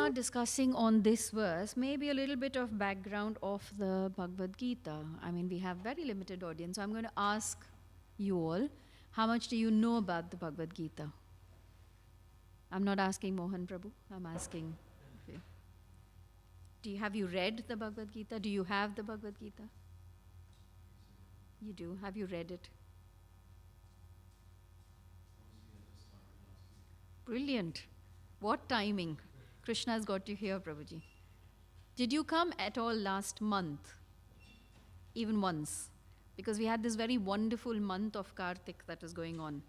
start discussing on this verse, maybe a little bit of background of the Bhagavad Gita. I mean, we have very limited audience, so I'm going to ask you all, how much do you know about the Bhagavad Gita? I'm not asking Mohan Prabhu, I'm asking you. Have you read the Bhagavad Gita? Do you have the Bhagavad Gita? You do. Have you read it? Brilliant. What timing? Krishna has got you here, Prabhuji. Did you come at all last month? Even once? Because we had this very wonderful month of Kartik that was going on.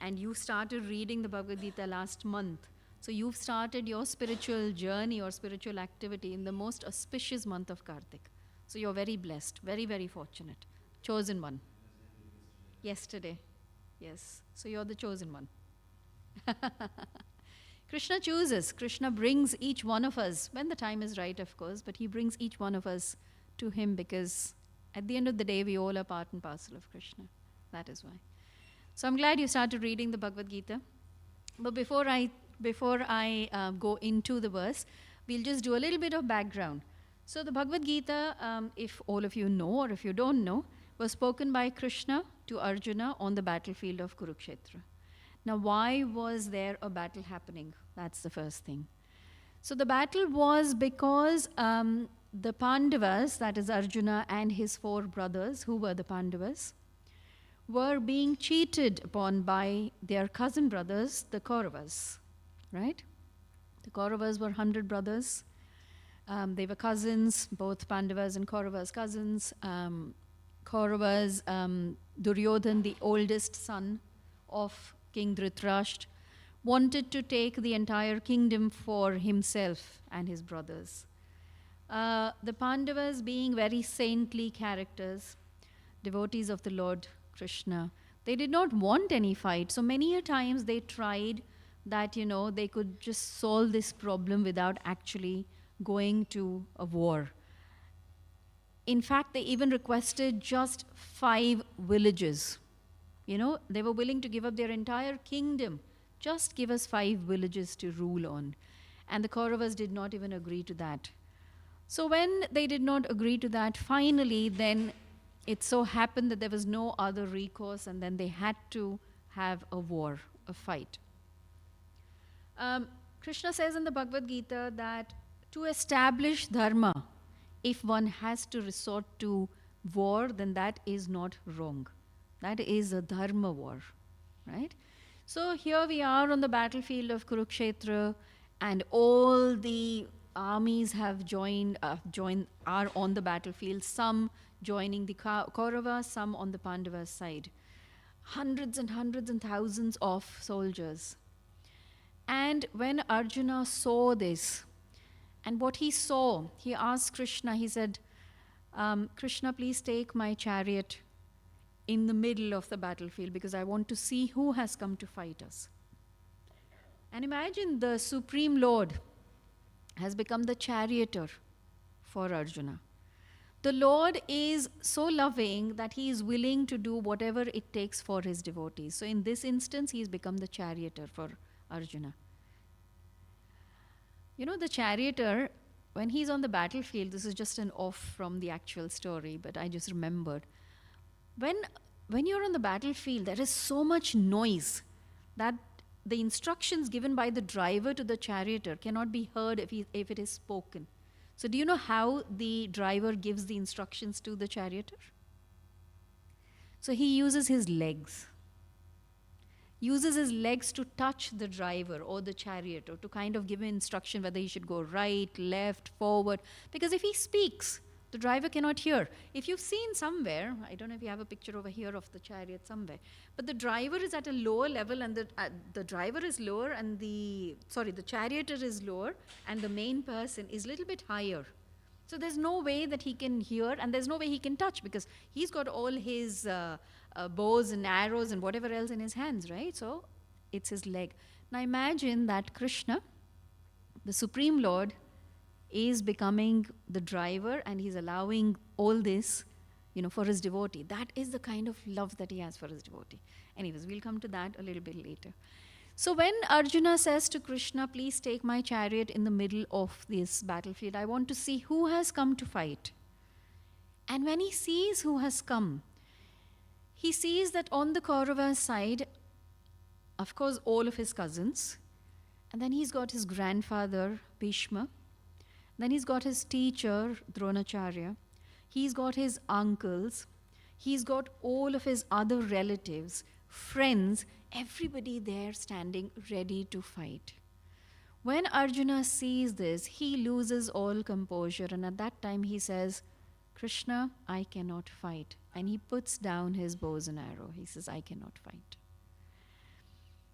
And you started reading the Bhagavad Gita last month. So you've started your spiritual journey or spiritual activity in the most auspicious month of Kartik. So you're very blessed, very, very fortunate. Chosen one. Yesterday. Yes. So you're the chosen one. Krishna chooses. Krishna brings each one of us, when the time is right, of course, but he brings each one of us to him because at the end of the day, we all are part and parcel of Krishna. That is why. So I'm glad you started reading the Bhagavad Gita. But before I go into the verse, we'll just do a little bit of background. So the Bhagavad Gita, if all of you know or if you don't know, was spoken by Krishna to Arjuna on the battlefield of Kurukshetra. Now, why was there a battle happening? That's the first thing. So the battle was because the Pandavas, that is Arjuna and his 4 brothers, who were the Pandavas, were being cheated upon by their cousin brothers, the Kauravas, right? The Kauravas were 100 brothers. They were cousins, both Pandavas and Kauravas cousins. Kauravas, Duryodhan, the oldest son of King Dhritarashtra, wanted to take the entire kingdom for himself and his brothers. The Pandavas, being very saintly characters, devotees of the Lord Krishna, they did not want any fight. So many a times they tried that, they could just solve this problem without actually going to a war. In fact, they even requested just 5 villages. They were willing to give up their entire kingdom. Just give us 5 villages to rule on. And the Kauravas did not even agree to that. So when they did not agree to that, finally then it so happened that there was no other recourse, and then they had to have a war, a fight. Krishna says in the Bhagavad Gita that to establish dharma, if one has to resort to war, then that is not wrong. That is a dharma war, right? So here we are on the battlefield of Kurukshetra, and all the armies have are on the battlefield, some joining the Kauravas, some on the Pandavas' side. Hundreds and thousands of soldiers. And when Arjuna saw this, and what he saw, he asked Krishna, he said, Krishna, please take my chariot in the middle of the battlefield because I want to see who has come to fight us. And imagine the Supreme Lord has become the charioteer for Arjuna. The Lord is so loving that he is willing to do whatever it takes for his devotees. So in this instance, he has become the charioteer for Arjuna. The charioteer, when he's on the battlefield, this is just an off from the actual story, but I just remembered. When you're on the battlefield, there is so much noise that the instructions given by the driver to the charioteer cannot be heard if it is spoken. So do you know how the driver gives the instructions to the charioteer? So he uses his legs. Uses his legs to touch the driver or the charioteer to kind of give him instruction whether he should go right, left, forward. Because if he speaks, the driver cannot hear. If you've seen somewhere, I don't know if you have a picture over here of the chariot somewhere, but the driver is at a lower level and the driver is lower and the charioteer is lower and the main person is a little bit higher. So there's no way that he can hear and there's no way he can touch because he's got all his bows and arrows and whatever else in his hands, right? So it's his leg. Now imagine that Krishna, the Supreme Lord, is becoming the driver and he's allowing all this, for his devotee. That is the kind of love that he has for his devotee. Anyways, we'll come to that a little bit later. So when Arjuna says to Krishna, please take my chariot in the middle of this battlefield, I want to see who has come to fight. And when he sees who has come, he sees that on the Kaurava side, of course, all of his cousins, and then he's got his grandfather, Bhishma, then he's got his teacher, Dronacharya, he's got his uncles, he's got all of his other relatives, friends, everybody there standing ready to fight. When Arjuna sees this, he loses all composure, and at that time he says, Krishna, I cannot fight. And he puts down his bows and arrow. He says, I cannot fight.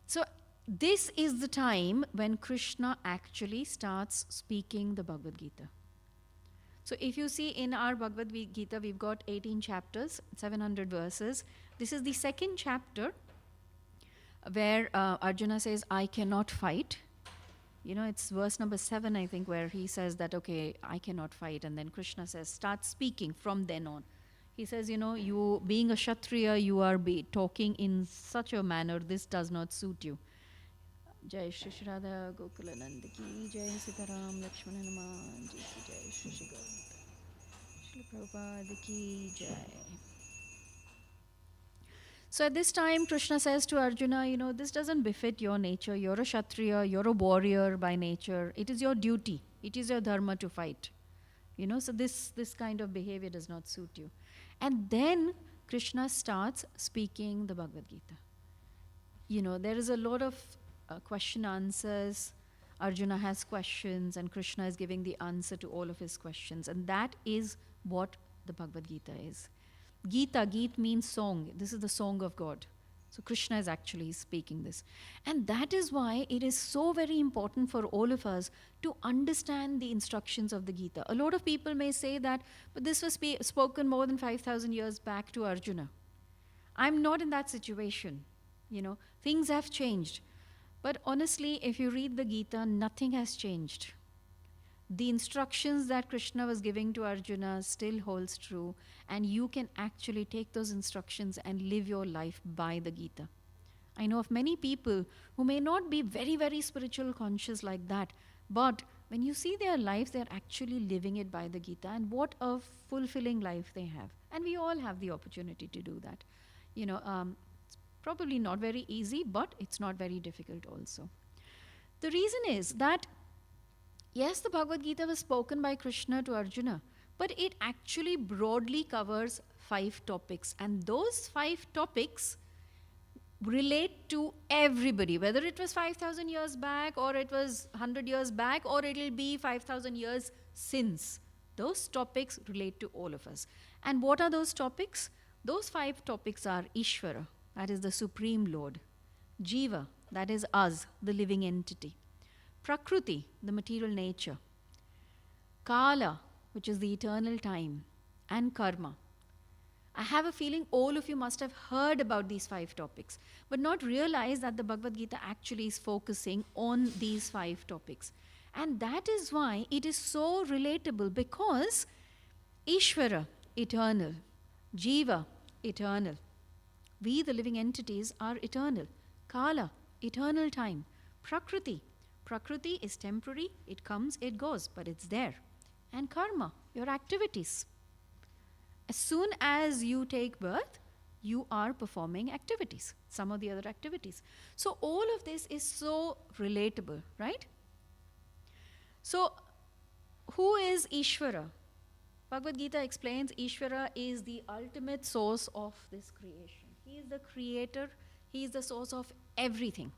So this is the time when Krishna actually starts speaking the Bhagavad Gita. So if you see in our Bhagavad Gita, we've got 18 chapters, 700 verses. This is the second chapter where Arjuna says, I cannot fight. You know, it's verse number 7, I think, where he says that, okay, I cannot fight. And then Krishna says, start speaking from then on. He says, you know, you being a Kshatriya, you are talking in such a manner, this does not suit you. Jai Shri Shri Radha Gokula Nanda Ki, Jai Sitaram Lakshmana Naman, Jai Shri Shri Shri Prabhupada Ki Jai. So at this time, Krishna says to Arjuna, you know, this doesn't befit your nature. You're a Kshatriya, you're a warrior by nature. It is your duty. It is your dharma to fight. You know, so this kind of behavior does not suit you. And then Krishna starts speaking the Bhagavad Gita. You know, there is a lot of question answers. Arjuna has questions and Krishna is giving the answer to all of his questions. And that is what the Bhagavad Gita is. Gita means song. This is the song of God. So Krishna is actually speaking this. And that is why it is so very important for all of us to understand the instructions of the Gita. A lot of people may say that, but this was spoken more than 5,000 years back to Arjuna. I'm not in that situation. You know, things have changed. But honestly, if you read the Gita, nothing has changed. The instructions that Krishna was giving to Arjuna still holds true, and you can actually take those instructions and live your life by the Gita. I know of many people who may not be very, very spiritual conscious like that, but when you see their lives, they're actually living it by the Gita, and what a fulfilling life they have. And we all have the opportunity to do that. You know, it's probably not very easy, but it's not very difficult also. The reason is that yes, the Bhagavad Gita was spoken by Krishna to Arjuna, but it actually broadly covers 5 topics. And those 5 topics relate to everybody, whether it was 5,000 years back or it was 100 years back or it'll be 5,000 years since. Those topics relate to all of us. And what are those topics? Those 5 topics are Ishvara, that is the Supreme Lord. Jiva, that is us, the living entity. Prakriti, the material nature. Kala, which is the eternal time. And karma. I have a feeling all of you must have heard about these 5 topics, but not realize that the Bhagavad Gita actually is focusing on these 5 topics. And that is why it is so relatable, because Ishvara, eternal. Jiva, eternal. We, the living entities, are eternal. Kala, eternal time. Prakriti is temporary, it comes, it goes, but it's there. And karma, your activities. As soon as you take birth, you are performing activities, some of the other activities. So all of this is so relatable, right? So who is Ishvara? Bhagavad Gita explains Ishvara is the ultimate source of this creation. He is the creator, he is the source of everything.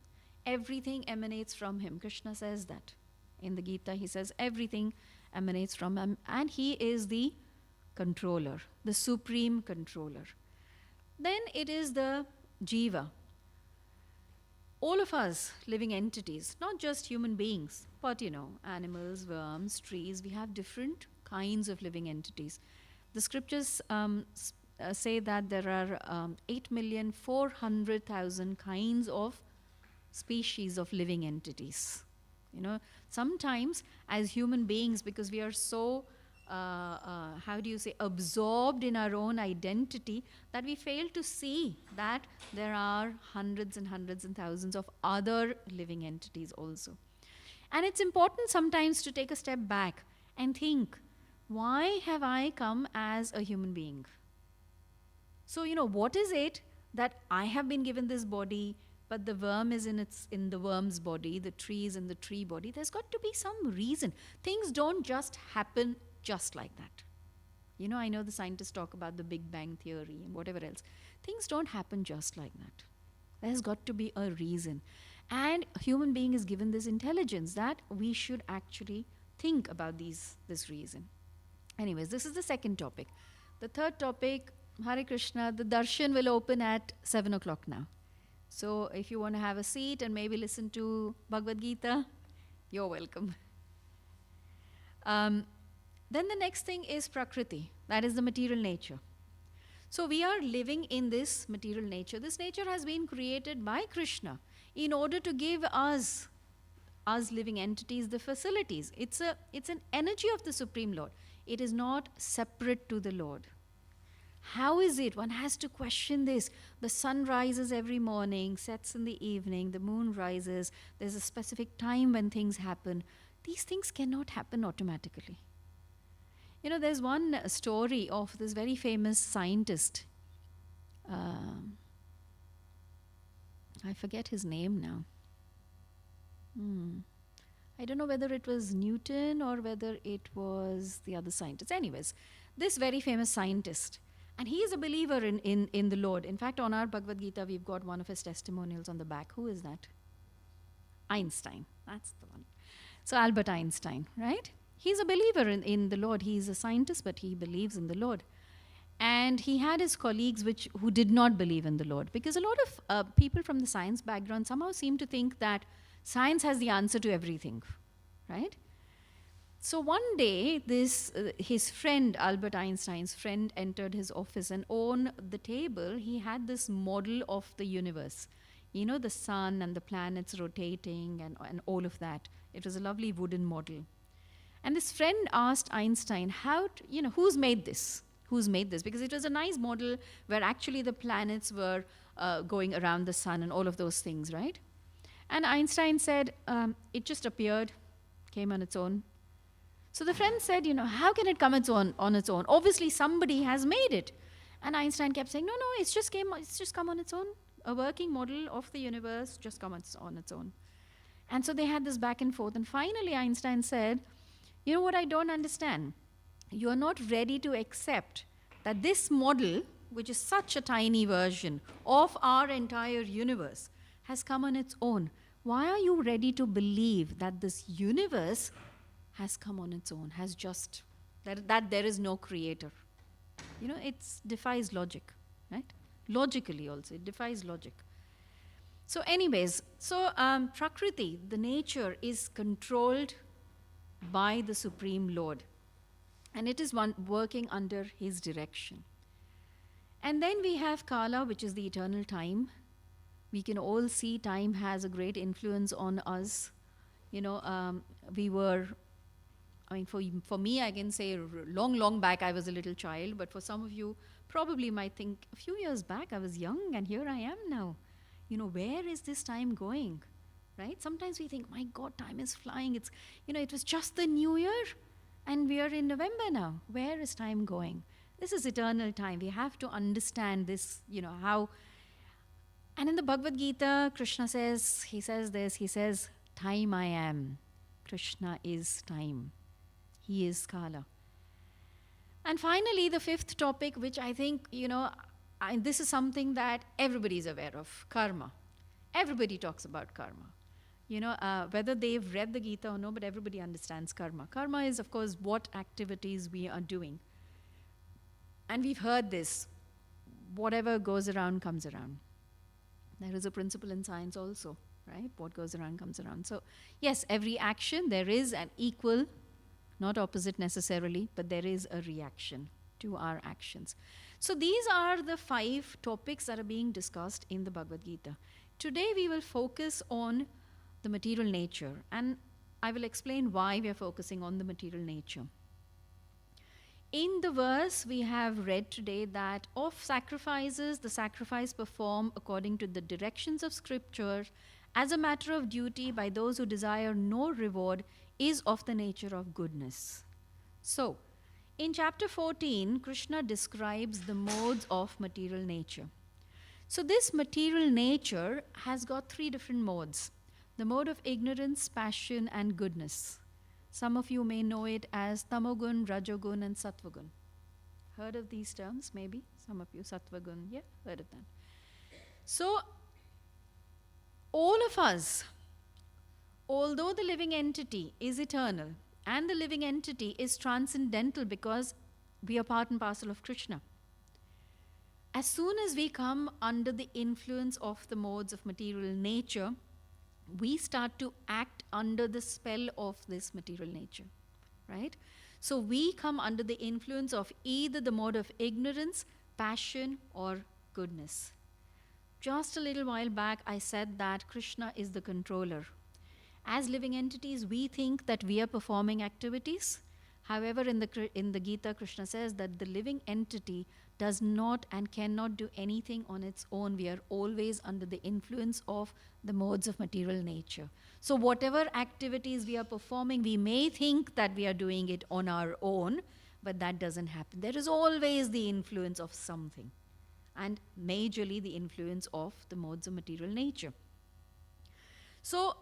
Everything emanates from him. Krishna says that. In the Gita, he says everything emanates from him. And he is the controller, the supreme controller. Then it is the Jiva. All of us living entities, not just human beings, but animals, worms, trees, we have different kinds of living entities. The scriptures say that there are 8,400,000 kinds of species of living entities. Sometimes as human beings, because we are so how do you say, absorbed in our own identity, that we fail to see that there are hundreds and hundreds and thousands of other living entities also. And it's important sometimes to take a step back and think, why have I come as a human being? So, what is it that I have been given this body, but the worm is in the worm's body, the tree is in the tree body? There's got to be some reason. Things don't just happen just like that. I know the scientists talk about the Big Bang theory and whatever else. Things don't happen just like that. There's got to be a reason. And a human being is given this intelligence that we should actually think about this reason. Anyways, this is the second topic. The third topic, Hare Krishna, the darshan will open at 7 o'clock now. So if you want to have a seat and maybe listen to Bhagavad Gita, you're welcome. Then the next thing is Prakriti, that is the material nature. So we are living in this material nature. This nature has been created by Krishna in order to give us living entities, the facilities. It's an energy of the Supreme Lord. It is not separate to the Lord. How is it? One has to question this. The sun rises every morning, sets in the evening, the moon rises. There's a specific time when things happen. These things cannot happen automatically. There's one story of this very famous scientist. I forget his name now. I don't know whether it was Newton or whether it was the other scientist. Anyways, this very famous scientist. And he is a believer in the Lord. In fact, on our Bhagavad Gita, we've got one of his testimonials on the back. Who is that? Einstein. That's the one. So Albert Einstein, right? He's a believer in the Lord. He's a scientist, but he believes in the Lord. And he had his colleagues who did not believe in the Lord. Because a lot of people from the science background somehow seem to think that science has the answer to everything, right? So one day, his friend, Albert Einstein's friend, entered his office, and on the table, he had this model of the universe. The sun and the planets rotating and all of that. It was a lovely wooden model. And this friend asked Einstein, who's made this? Who's made this? Because it was a nice model where actually the planets were going around the sun and all of those things, right? And Einstein said, it just appeared, came on its own. So the friend said, how can it come on its own? Obviously, somebody has made it. And Einstein kept saying, no, it's just come on its own. A working model of the universe just come on its own. And so they had this back and forth. And finally, Einstein said, you know what I don't understand? You are not ready to accept that this model, which is such a tiny version of our entire universe, has come on its own. Why are you ready to believe that this universe has come on its own, that there is no creator? It defies logic, right? Logically also, it defies logic. So anyways, Prakriti, the nature, is controlled by the Supreme Lord. And it is working under his direction. And then we have Kala, which is the eternal time. We can all see time has a great influence on us. For me, I can say long back I was a little child, but for some of you probably might think a few years back I was young and here I am now. Where is this time going, right? Sometimes we think, my God, time is flying. It was just the new year and we are in November now. Where is time going? This is eternal time. We have to understand this, how. And in the Bhagavad Gita, Krishna says, he says, time I am. Krishna is time. He is Kala. And finally, the fifth topic, which I think, this is something that everybody is aware of, karma. Everybody talks about karma. Whether they've read the Gita or no, but everybody understands karma. Karma is, of course, what activities we are doing. And we've heard this, whatever goes around comes around. There is a principle in science also, right? What goes around comes around. So, yes, every action, there is an equal, not opposite necessarily, but there is a reaction to our actions. So these are the 5 topics that are being discussed in the Bhagavad Gita. Today we will focus on the material nature, and I will explain why we are focusing on the material nature. In the verse we have read today that of sacrifices, the sacrifice performed according to the directions of scripture as a matter of duty by those who desire no reward is of the nature of goodness. So, in chapter 14, Krishna describes the modes of material nature. So, this material nature has got three different modes: the mode of ignorance, passion, and goodness. Some of you may know it as Tamogun, Rajogun, and Sattvagun. Heard of these terms, maybe? Some of you, Sattvagun, yeah, heard of them. So, all of us, although the living entity is eternal and the living entity is transcendental because we are part and parcel of Krishna, as soon as we come under the influence of the modes of material nature, we start to act under the spell of this material nature, right? So we come under the influence of either the mode of ignorance, passion, or goodness. Just a little while back, I said that Krishna is the controller. As living entities, we think that we are performing activities. However, in the Gita, Krishna says that the living entity does not and cannot do anything on its own. We are always under the influence of the modes of material nature. So whatever activities we are performing, we may think that we are doing it on our own, but that doesn't happen. There is always the influence of something, and majorly the influence of the modes of material nature. So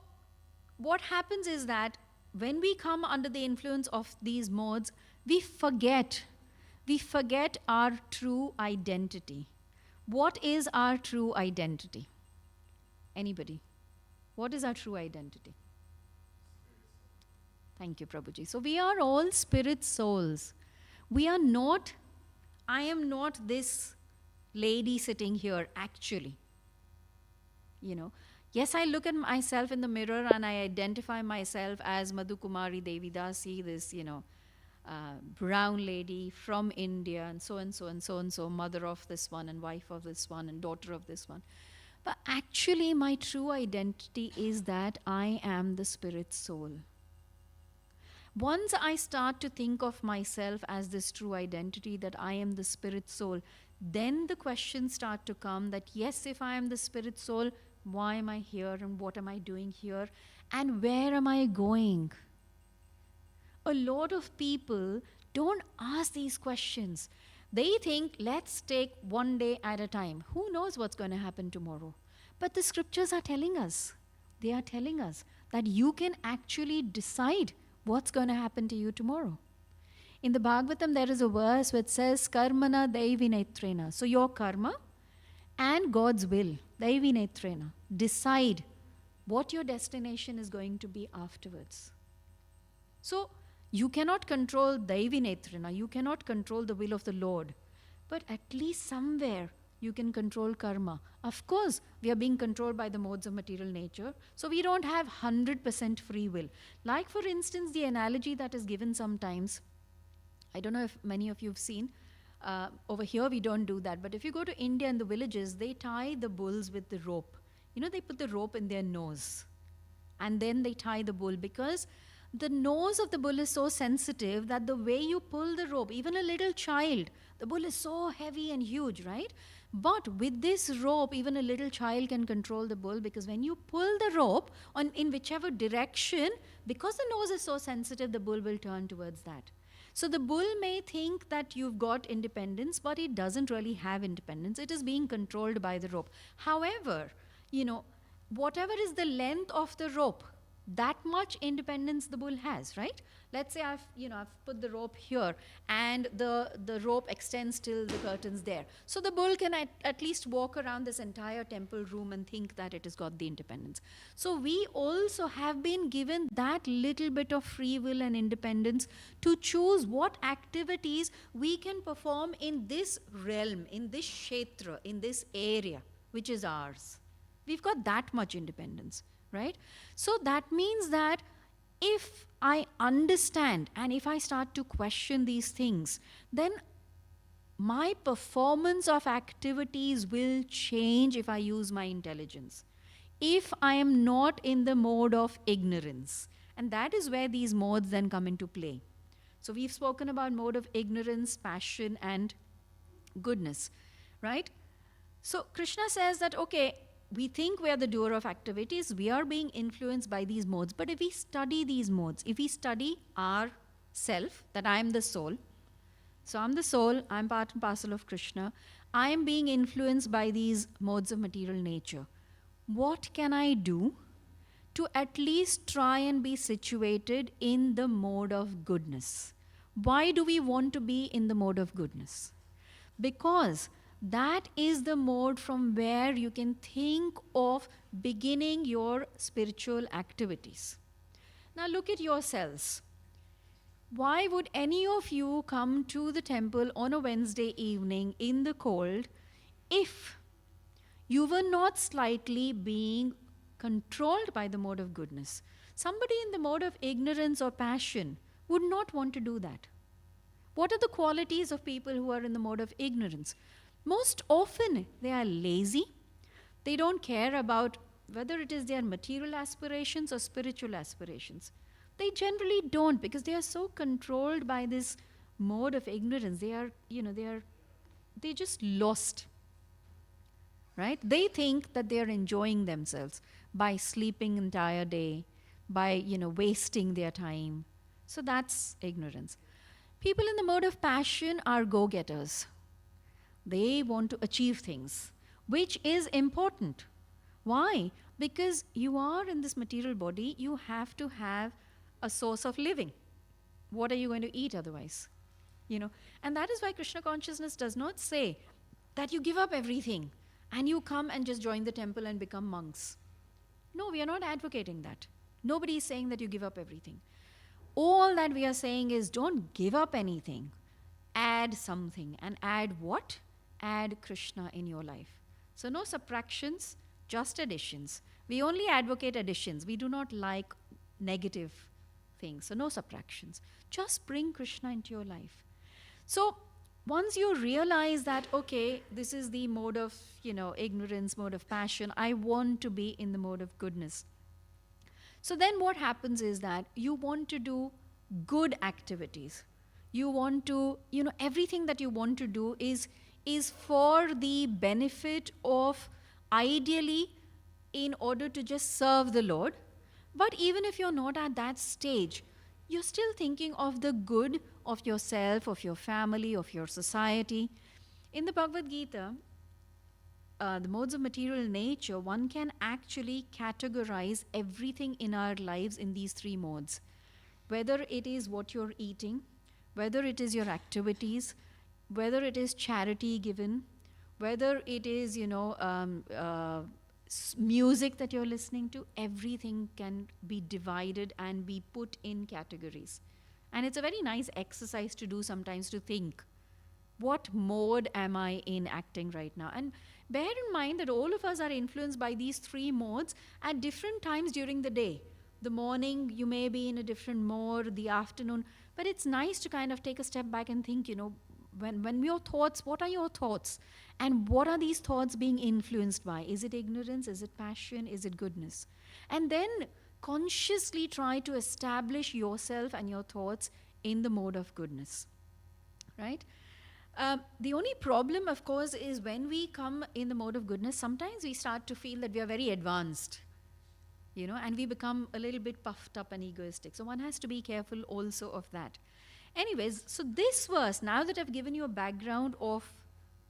what happens is that when we come under the influence of these modes, we forget our true identity. What is our true identity? Anybody? What is our true identity? Thank you, Prabhuji. So we are all spirit souls. We are not, I am not this lady sitting here actually. You know, yes, I look at myself in the mirror and I identify myself as Madhu Kumari Devidasi, this, brown lady from India, and so and so and so and so, mother of this one and wife of this one and daughter of this one. But actually, my true identity is that I am the spirit soul. Once I start to think of myself as this true identity, that I am the spirit soul, then the questions start to come that yes, if I am the spirit soul, why am I here and what am I doing here and where am I going? A lot of people don't ask these questions. They think, let's take one day at a time. Who knows what's going to happen tomorrow? But the scriptures are telling us, they are telling us that you can actually decide what's going to happen to you tomorrow. In the Bhagavatam, there is a verse which says, Karmana Daivinetrena. So your karma and God's will, Daivinetrena, decide what your destination is going to be afterwards. So you cannot control Daivinetrena, you cannot control the will of the Lord, but at least somewhere you can control karma. Of course, we are being controlled by the modes of material nature, so we don't have 100% free will. Like for instance, the analogy that is given sometimes, I don't know if many of you have seen, over here we don't do that, but if you go to India and the villages, they tie the bulls with the rope. You know, they put the rope in their nose and then they tie the bull, because the nose of the bull is so sensitive that the way you pull the rope, even a little child, the bull is so heavy and huge, right? But with this rope, even a little child can control the bull, because when you pull the rope in whichever direction, because the nose is so sensitive, the bull will turn towards that. So the bull may think that you've got independence, but it doesn't really have independence. It is being controlled by the rope. However, whatever is the length of the rope, that much independence the bull has, right? Let's say I've put the rope here and the rope extends till the curtains there. So the bull can at least walk around this entire temple room and think that it has got the independence. So we also have been given that little bit of free will and independence to choose what activities we can perform in this realm, in this kshetra, in this area, which is ours. We've got that much independence, right? So that means that if I understand and if I start to question these things, then my performance of activities will change if I use my intelligence. If I am not in the mode of ignorance. And that is where these modes then come into play. So we've spoken about mode of ignorance, passion, and goodness, right? So Krishna says that, okay, we think we are the doer of activities, we are being influenced by these modes. But if we study these modes, if we study our self, that I am the soul, so I'm the soul, I'm part and parcel of Krishna, I am being influenced by these modes of material nature. What can I do to at least try and be situated in the mode of goodness? Why do we want to be in the mode of goodness? Because that is the mode from where you can think of beginning your spiritual activities. Now look at yourselves. Why would any of you come to the temple on a Wednesday evening in the cold if you were not slightly being controlled by the mode of goodness? Somebody in the mode of ignorance or passion would not want to do that. What are the qualities of people who are in the mode of ignorance? Most often, they are lazy. They don't care about whether it is their material aspirations or spiritual aspirations. They generally don't, because they are so controlled by this mode of ignorance. They're just lost, right? They think that they are enjoying themselves by sleeping entire day, by, wasting their time. So that's ignorance. People in the mode of passion are go-getters. They want to achieve things, which is important. Why? Because you are in this material body, you have to have a source of living. What are you going to eat otherwise? And that is why Krishna consciousness does not say that you give up everything and you come and just join the temple and become monks. No, we are not advocating that. Nobody is saying that you give up everything. All that we are saying is don't give up anything. Add something. And add what? Add Krishna in your life. So no subtractions, just additions. We only advocate additions. We do not like negative things. So no subtractions. Just bring Krishna into your life. So once you realize that, okay, this is the mode of, ignorance, mode of passion, I want to be in the mode of goodness. So then what happens is that you want to do good activities. You want to, everything that you want to do is for the benefit of, ideally, in order to just serve the Lord. But even if you're not at that stage, you're still thinking of the good of yourself, of your family, of your society. In the Bhagavad Gita, the modes of material nature, one can actually categorize everything in our lives in these three modes. Whether it is what you're eating, whether it is your activities, whether it is charity given, whether it is, music that you're listening to, everything can be divided and be put in categories. And it's a very nice exercise to do sometimes, to think, what mode am I in acting right now? And bear in mind that all of us are influenced by these three modes at different times during the day. The morning, you may be in a different mode, the afternoon, but it's nice to kind of take a step back and think, when your thoughts, what are your thoughts? And what are these thoughts being influenced by? Is it ignorance? Is it passion? Is it goodness? And then consciously try to establish yourself and your thoughts in the mode of goodness, right? The only problem, of course, is when we come in the mode of goodness, sometimes we start to feel that we are very advanced, and we become a little bit puffed up and egoistic. So one has to be careful also of that. Anyways, so this verse, now that I've given you a background of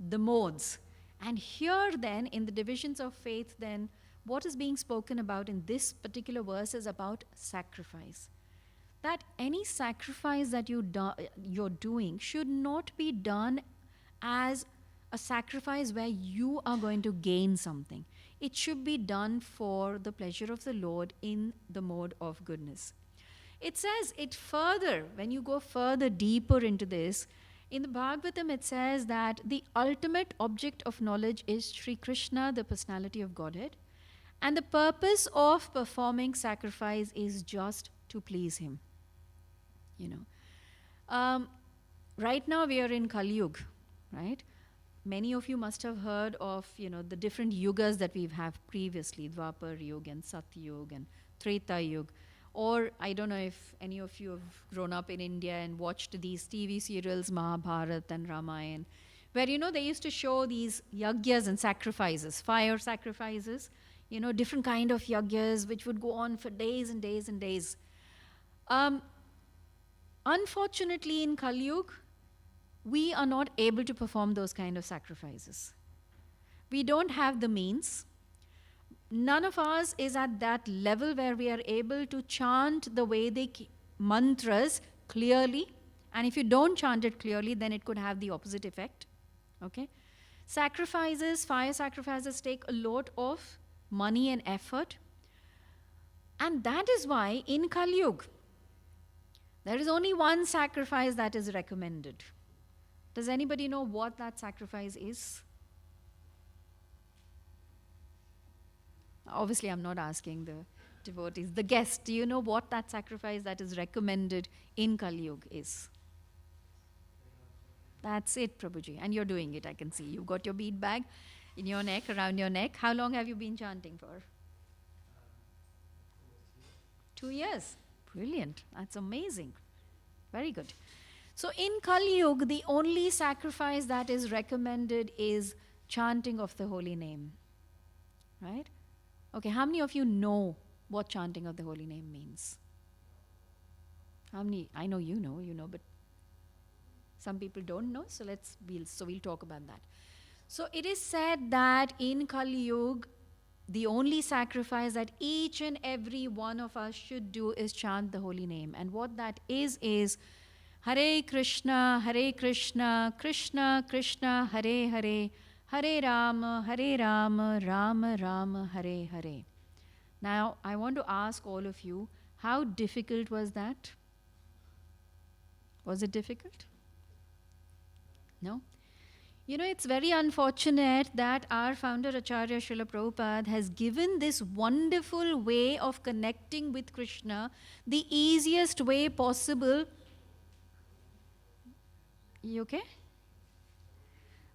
the modes, and here then in the divisions of faith, then what is being spoken about in this particular verse is about sacrifice. That any sacrifice that you're doing should not be done as a sacrifice where you are going to gain something. It should be done for the pleasure of the Lord in the mode of goodness. It says it further, when you go further deeper into this, in the Bhagavatam it says that the ultimate object of knowledge is Sri Krishna, the personality of Godhead, and the purpose of performing sacrifice is just to please him. Right now we are in Kali Yuga, right? Many of you must have heard of, the different yugas that we've had previously, Dwapar Yuga and Satya Yuga and Treta Yuga. Or I don't know if any of you have grown up in India and watched these TV serials, Mahabharat and Ramayana, where, they used to show these yagyas and sacrifices, fire sacrifices, different kind of yagyas, which would go on for days and days and days. Unfortunately, in Kali Yuga, we are not able to perform those kind of sacrifices. We don't have the means. None of us is at that level where we are able to chant the Vedic mantras clearly. And if you don't chant it clearly, then it could have the opposite effect. Okay? Sacrifices, fire sacrifices take a lot of money and effort. And that is why in Kali Yuga, there is only one sacrifice that is recommended. Does anybody know what that sacrifice is? Obviously, I'm not asking the devotees. The guest, do you know what that sacrifice that is recommended in Kali Yuga is? That's it, Prabhuji. And you're doing it, I can see. You've got your bead bag in your neck, around your neck. How long have you been chanting for? 2 years. Brilliant. That's amazing. Very good. So in Kali Yuga, the only sacrifice that is recommended is chanting of the holy name. Right? Okay, how many of you know what chanting of the holy name means? How many? I know, but some people don't know, so we'll talk about that. So it is said that in Kali Yuga, the only sacrifice that each and every one of us should do is chant the holy name. And what that is Hare Krishna, Krishna Krishna, Hare Hare, Hare Rama, Rama Rama, Hare Hare. Now, I want to ask all of you, how difficult was that? Was it difficult? No? It's very unfortunate that our founder Acharya Srila Prabhupada has given this wonderful way of connecting with Krishna, the easiest way possible. You okay?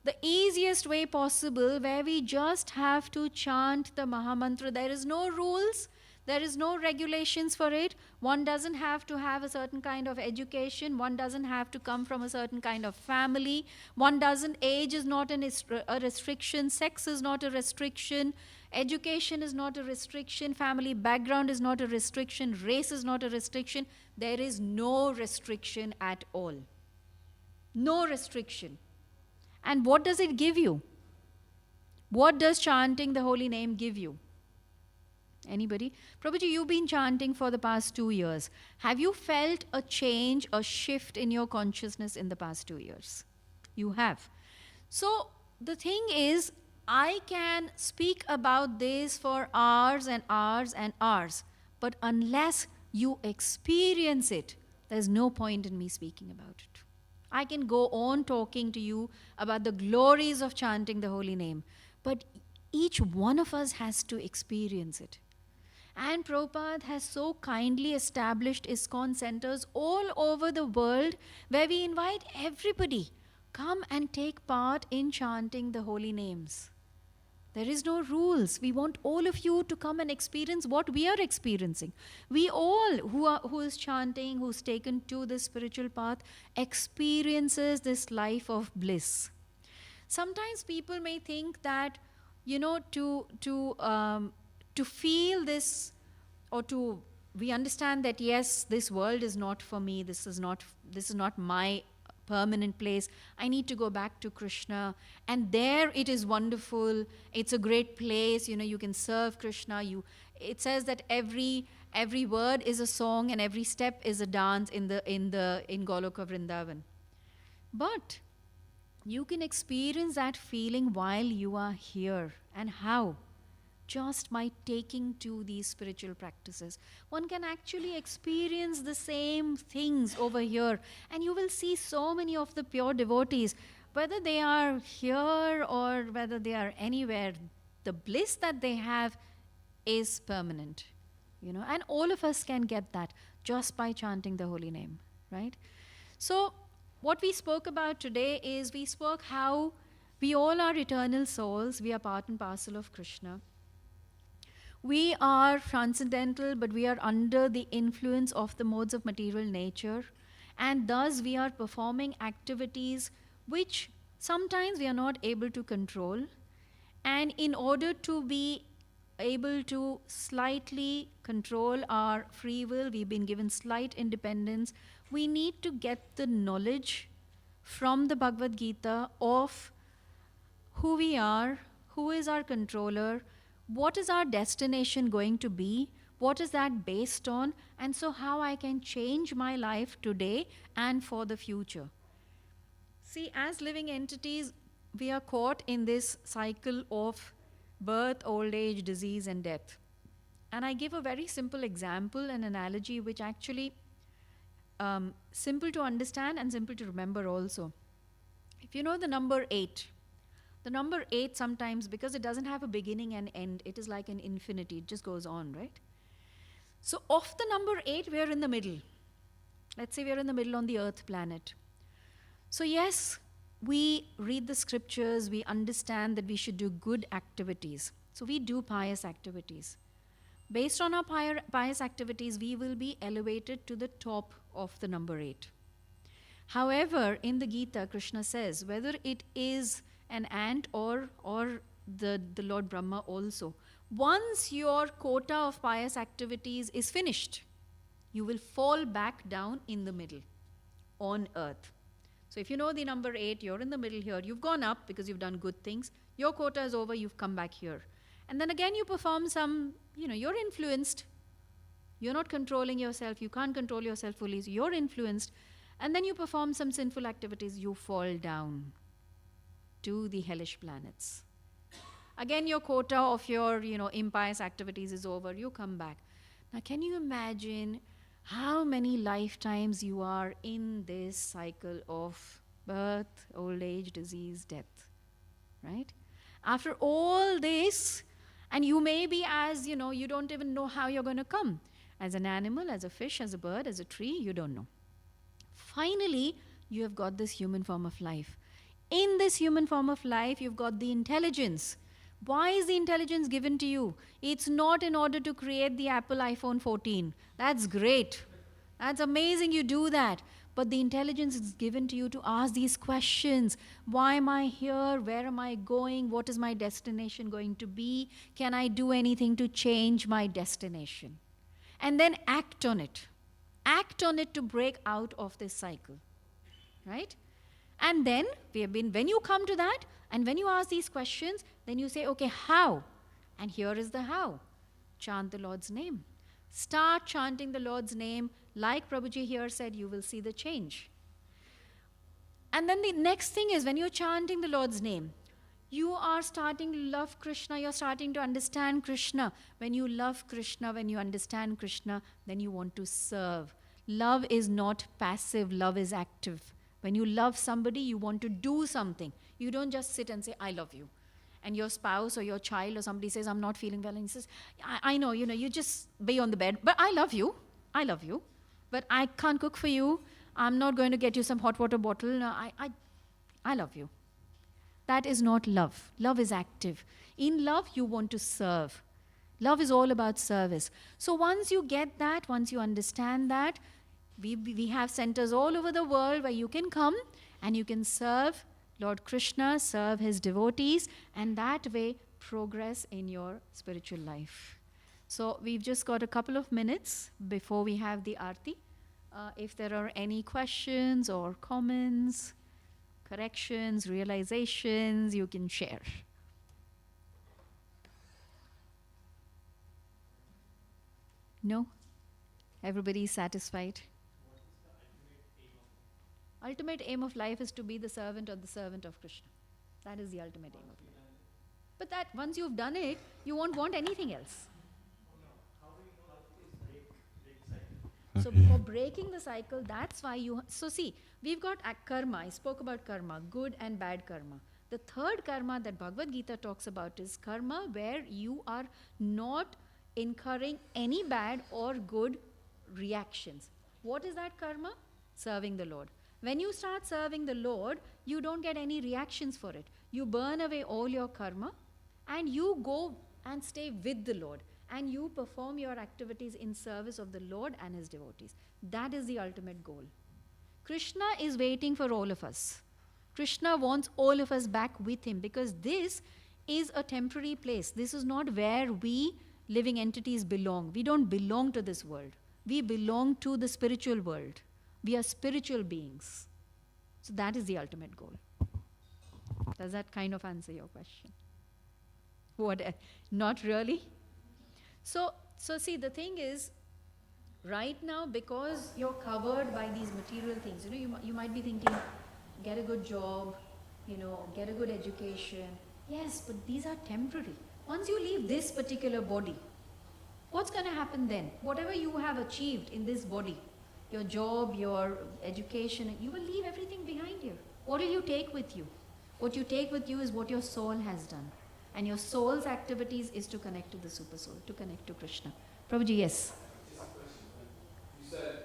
The easiest way possible, where we just have to chant the Mahamantra. There is no rules. There is no regulations for it. One doesn't have to have a certain kind of education. One doesn't have to come from a certain kind of family. Age is not a restriction. Sex is not a restriction. Education is not a restriction. Family background is not a restriction. Race is not a restriction. There is no restriction at all. No restriction. And what does it give you? What does chanting the holy name give you? Anybody? Prabhuji, you've been chanting for the past 2 years. Have you felt a change, a shift in your consciousness in the past 2 years? You have. So the thing is, I can speak about this for hours and hours and hours. But unless you experience it, there's no point in me speaking about it. I can go on talking to you about the glories of chanting the holy name, but each one of us has to experience it. And Prabhupada has so kindly established ISKCON centers all over the world, where we invite everybody, come and take part in chanting the holy names. There is no rules. We want all of you to come and experience what we are experiencing. We all who is chanting, who's taken to the spiritual path, experiences this life of bliss. Sometimes people may think that, to feel this, or we understand that yes, this world is not for me. This is not my permanent place. I need to go back to Krishna, and there it is wonderful. It's a great place. You can serve Krishna. It says that every word is a song and every step is a dance in Goloka Vrindavan. But you can experience that feeling while you are here. And how? Just by taking to these spiritual practices. One can actually experience the same things over here, and you will see so many of the pure devotees, whether they are here or whether they are anywhere, the bliss that they have is permanent, and all of us can get that just by chanting the holy name, right? So what we spoke about today is, we spoke how we all are eternal souls. We are part and parcel of Krishna. We are transcendental, but we are under the influence of the modes of material nature. And thus, we are performing activities which sometimes we are not able to control. And in order to be able to slightly control our free will, we've been given slight independence. We need to get the knowledge from the Bhagavad Gita of who we are, who is our controller, what is our destination going to be, what is that based on, and so how I can change my life today and for the future. See, as living entities, we are caught in this cycle of birth, old age, disease, and death. And I give a very simple example, an analogy, which actually simple to understand and simple to remember also. If you know the number 8, the number 8 sometimes, because it doesn't have a beginning and end, it is like an infinity, it just goes on, right? So of the number 8, we are in the middle. Let's say we are in the middle on the earth planet. So yes, we read the scriptures, we understand that we should do good activities. So we do pious activities. Based on our pious activities, we will be elevated to the top of the number 8. However, in the Gita, Krishna says, whether it is an ant or the Lord Brahma also, once your quota of pious activities is finished, you will fall back down in the middle on earth. So if you know the number 8, you're in the middle here, you've gone up because you've done good things, your quota is over, you've come back here. And then again you perform some, you're influenced. You're not controlling yourself, you can't control yourself fully, so you're influenced. And then you perform some sinful activities, you fall down to the hellish planets. Again, your quota of your, impious activities is over, you come back. Now, can you imagine how many lifetimes you are in this cycle of birth, old age, disease, death, right? After all this, and you may be as, you don't even know how you're going to come. As an animal, as a fish, as a bird, as a tree, you don't know. Finally, you have got this human form of life. In this human form of life, you've got the intelligence. Why is the intelligence given to you? It's not in order to create the Apple iPhone 14. That's great. That's amazing you do that. But the intelligence is given to you to ask these questions. Why am I here? Where am I going? What is my destination going to be? Can I do anything to change my destination? And then act on it. Act on it to break out of this cycle. Right? And then when you come to that, and when you ask these questions, then you say, okay, how? And here is the how. Chant the Lord's name. Start chanting the Lord's name. Like Prabhuji here said, you will see the change. And then the next thing is, when you're chanting the Lord's name, you are starting to love Krishna, you're starting to understand Krishna. When you love Krishna, when you understand Krishna, then you want to serve. Love is not passive, love is active. When you love somebody, you want to do something. You don't just sit and say, I love you. And your spouse or your child or somebody says, I'm not feeling well. And he says, I know, you just be on the bed. But I love you. I love you. But I can't cook for you. I'm not going to get you some hot water bottle. No, I love you. That is not love. Love is active. In love, you want to serve. Love is all about service. So once you get that, once you understand that, we have centers all over the world where you can come and you can serve Lord Krishna, serve his devotees, and that way progress in your spiritual life. So we've just got a couple of minutes before we have the Aarti. If there are any questions or comments, corrections, realizations, you can share. No? Everybody is satisfied? Ultimate aim of life is to be the servant or the servant of Krishna. That is the ultimate aim of life. But that once you've done it, you won't want anything else. So for breaking the cycle, that's why so see, we've got karma. I spoke about karma, good and bad karma. The third karma that Bhagavad Gita talks about is karma where you are not incurring any bad or good reactions. What is that karma? Serving the Lord. When you start serving the Lord, you don't get any reactions for it. You burn away all your karma and you go and stay with the Lord. and you perform your activities in service of the Lord and his devotees. That is the ultimate goal. Krishna is waiting for all of us. Krishna wants all of us back with him, because this is a temporary place. This is not where we living entities belong. We don't belong to this world. We belong to the spiritual world. We are spiritual beings. So that is the ultimate goal. Does that kind of answer your question? What? Not really? So see, the thing is, right now, because you're covered by these material things, you might be thinking, get a good job, get a good education. Yes, but these are temporary. Once you leave this particular body, what's going to happen then? Whatever you have achieved in this body, your job, your education, you will leave everything behind you. What will you take with you? What you take with you is what your soul has done. And your soul's activities is to connect to the super soul, to connect to Krishna. Prabhuji, yes? You said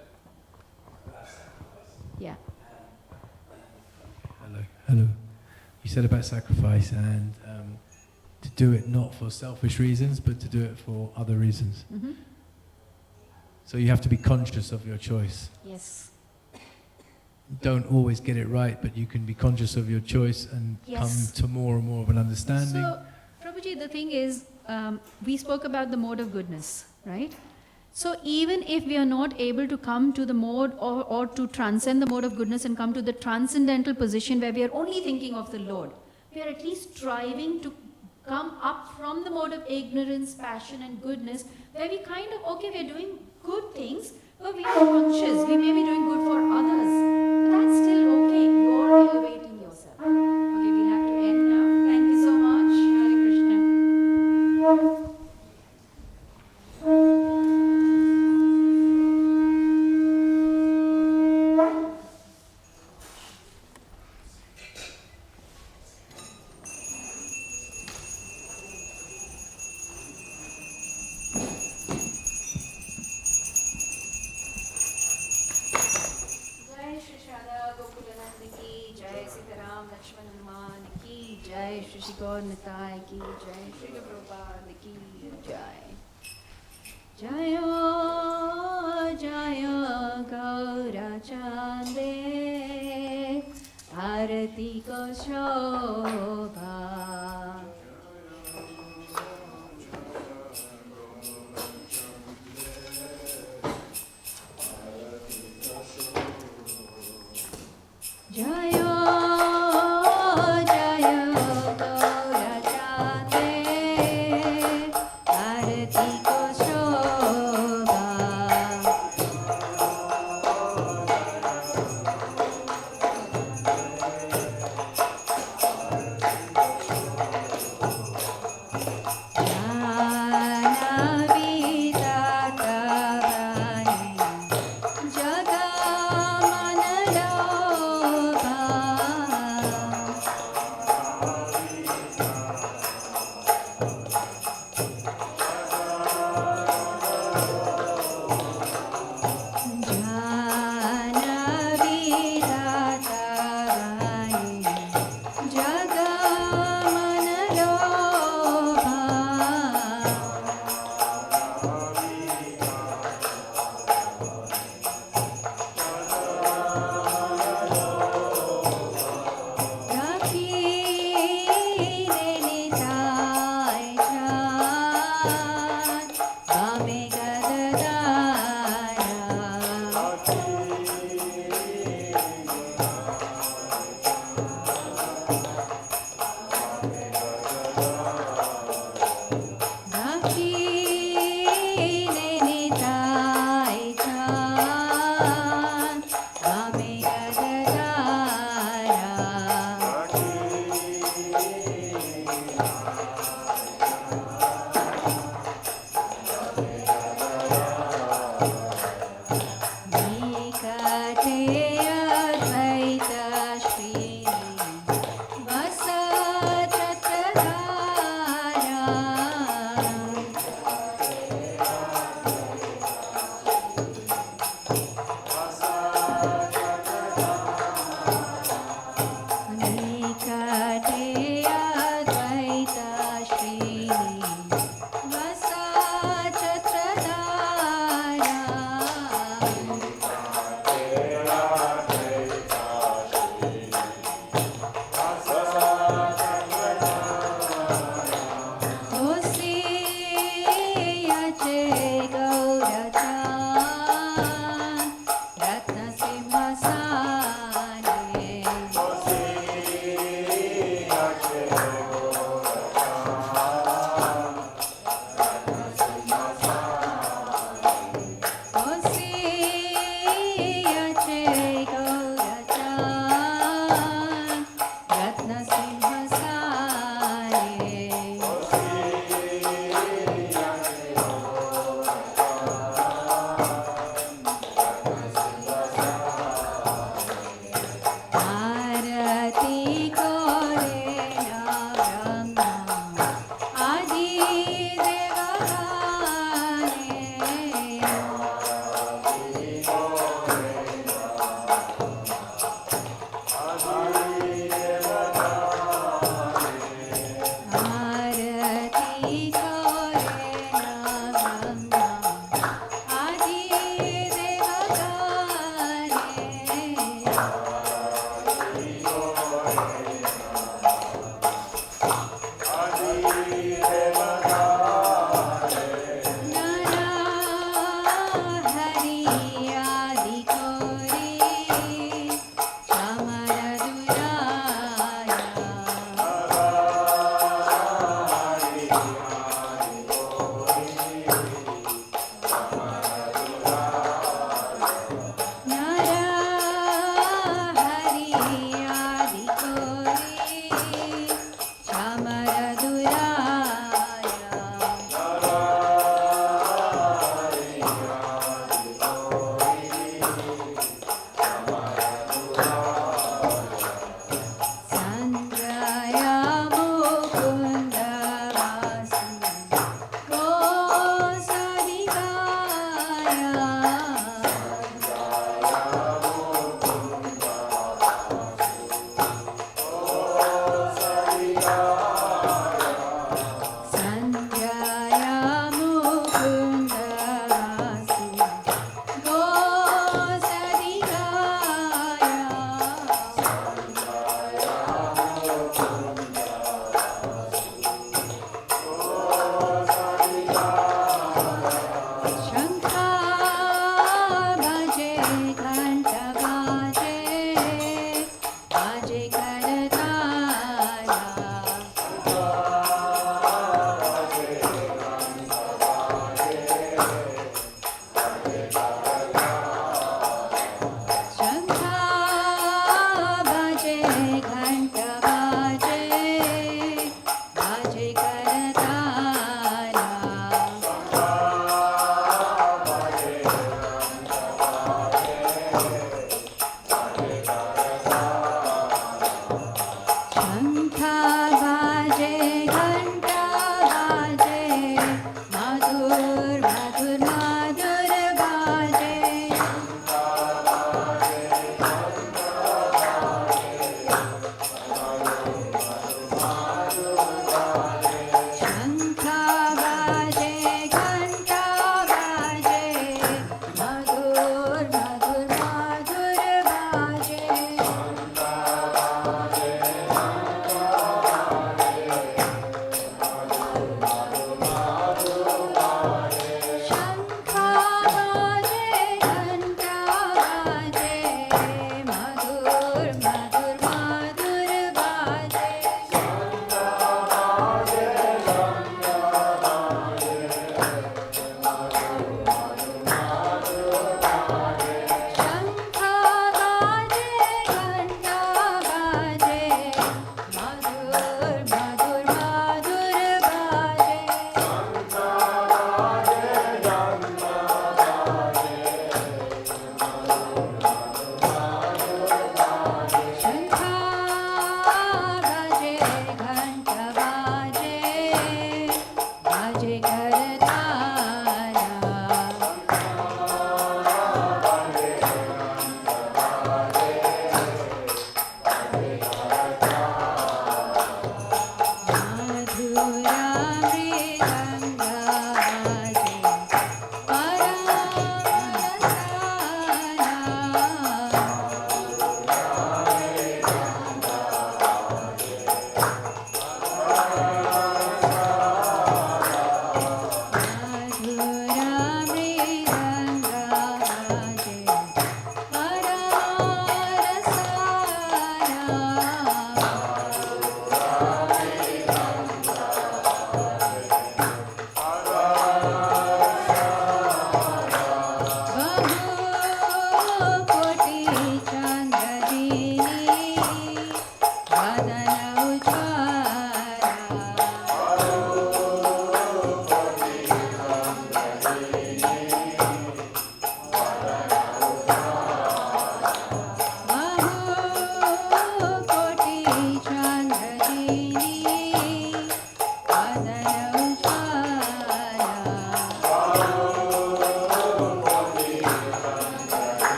about sacrifice. Yeah. Hello. You said about sacrifice and to do it not for selfish reasons, but to do it for other reasons. Mm-hmm. So you have to be conscious of your choice. Yes. Don't always get it right, but you can be conscious of your choice and come to more and more of an understanding. So, Prabhuji, the thing is, we spoke about the mode of goodness, right? So even if we are not able to come to the mode or to transcend the mode of goodness and come to the transcendental position where we are only thinking of the Lord, we are at least striving to come up from the mode of ignorance, passion and goodness, where we kind of, okay, we are doing good things, but we are conscious, we may be doing good for others, but that's still okay, you're elevating yourself. Okay, we have to end now. Thank you so much. Hare Krishna. की जय, श्री प्रभुपाद की जय। जय जय गौरचंदे आरती को शोभा। जय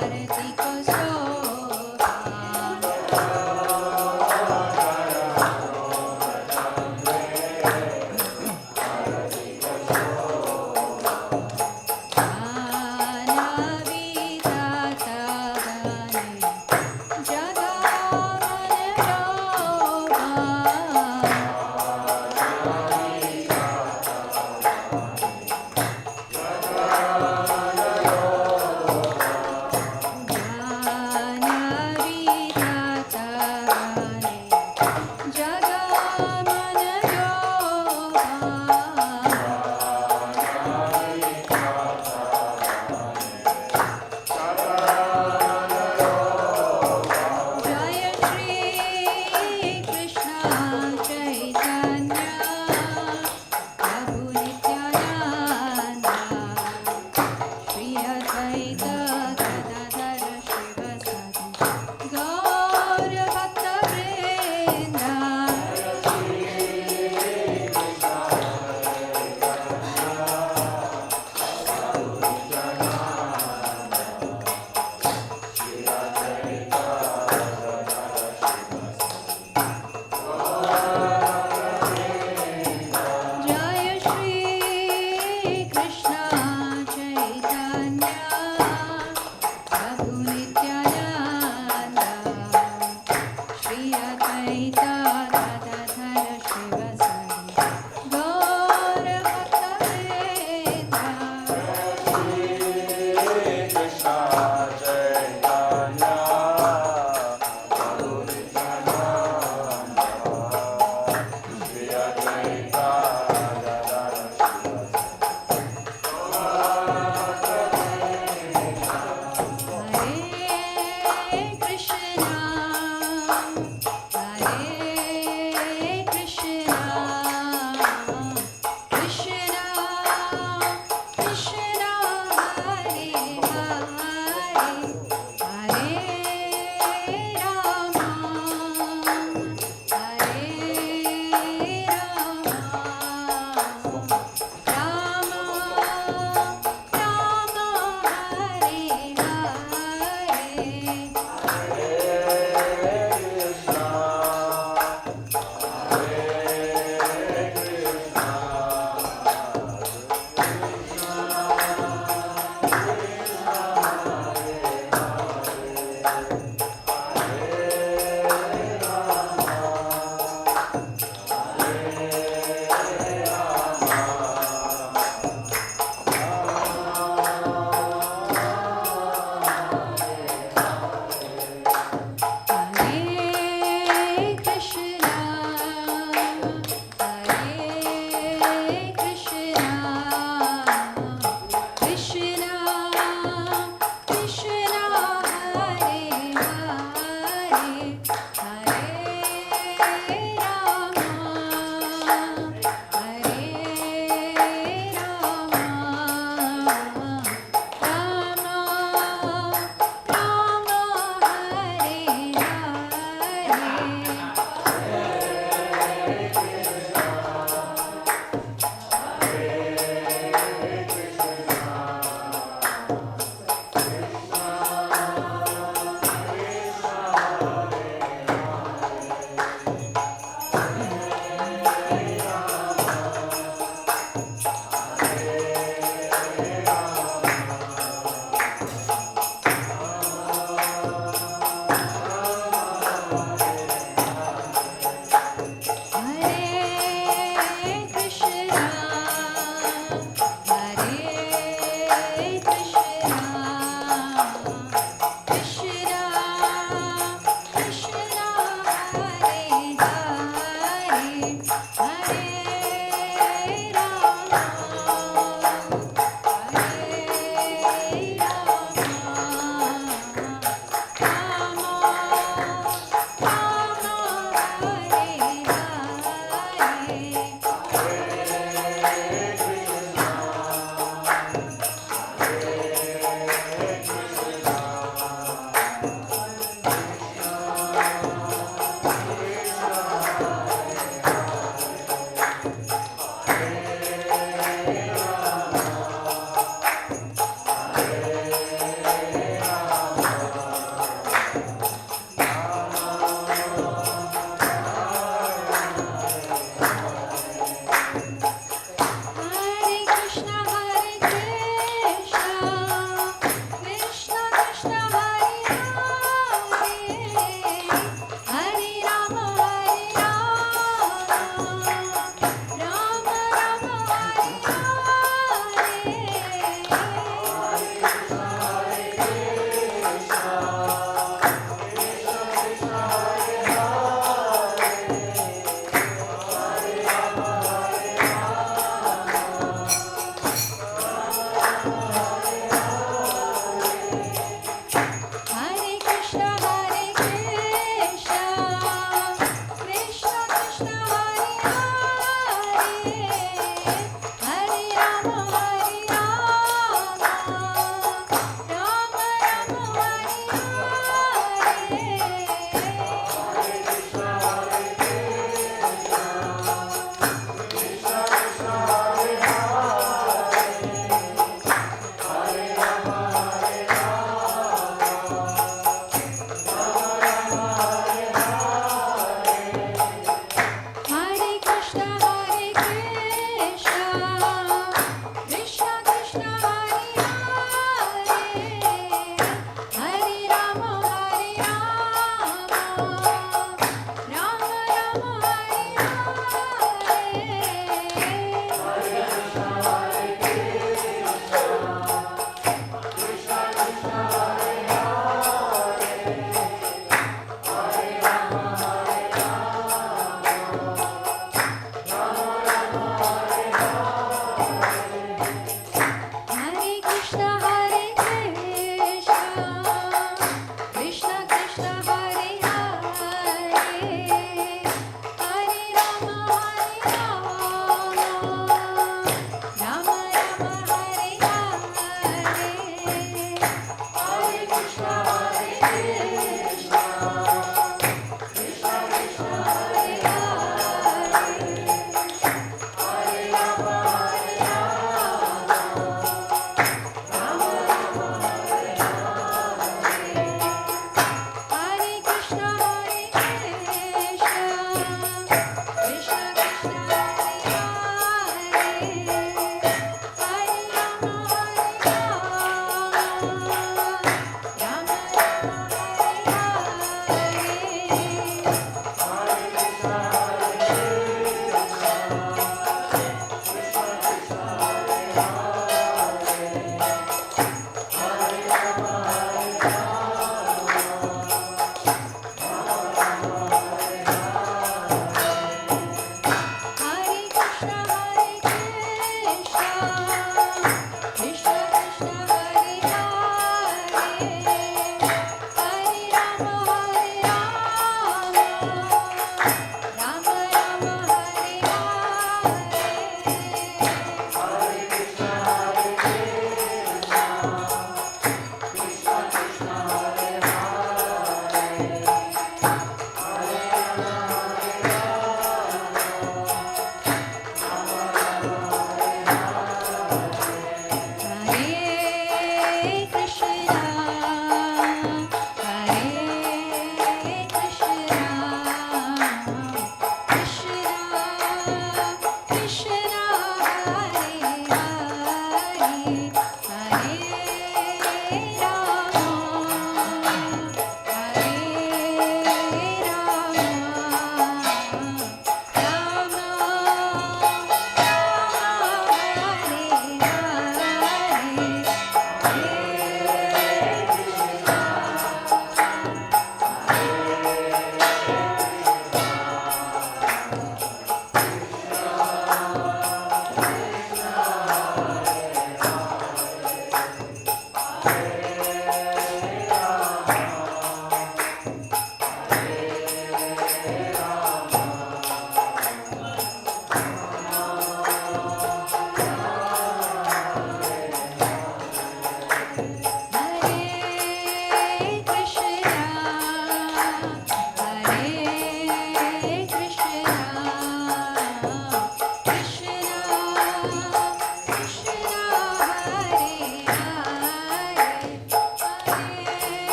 Hare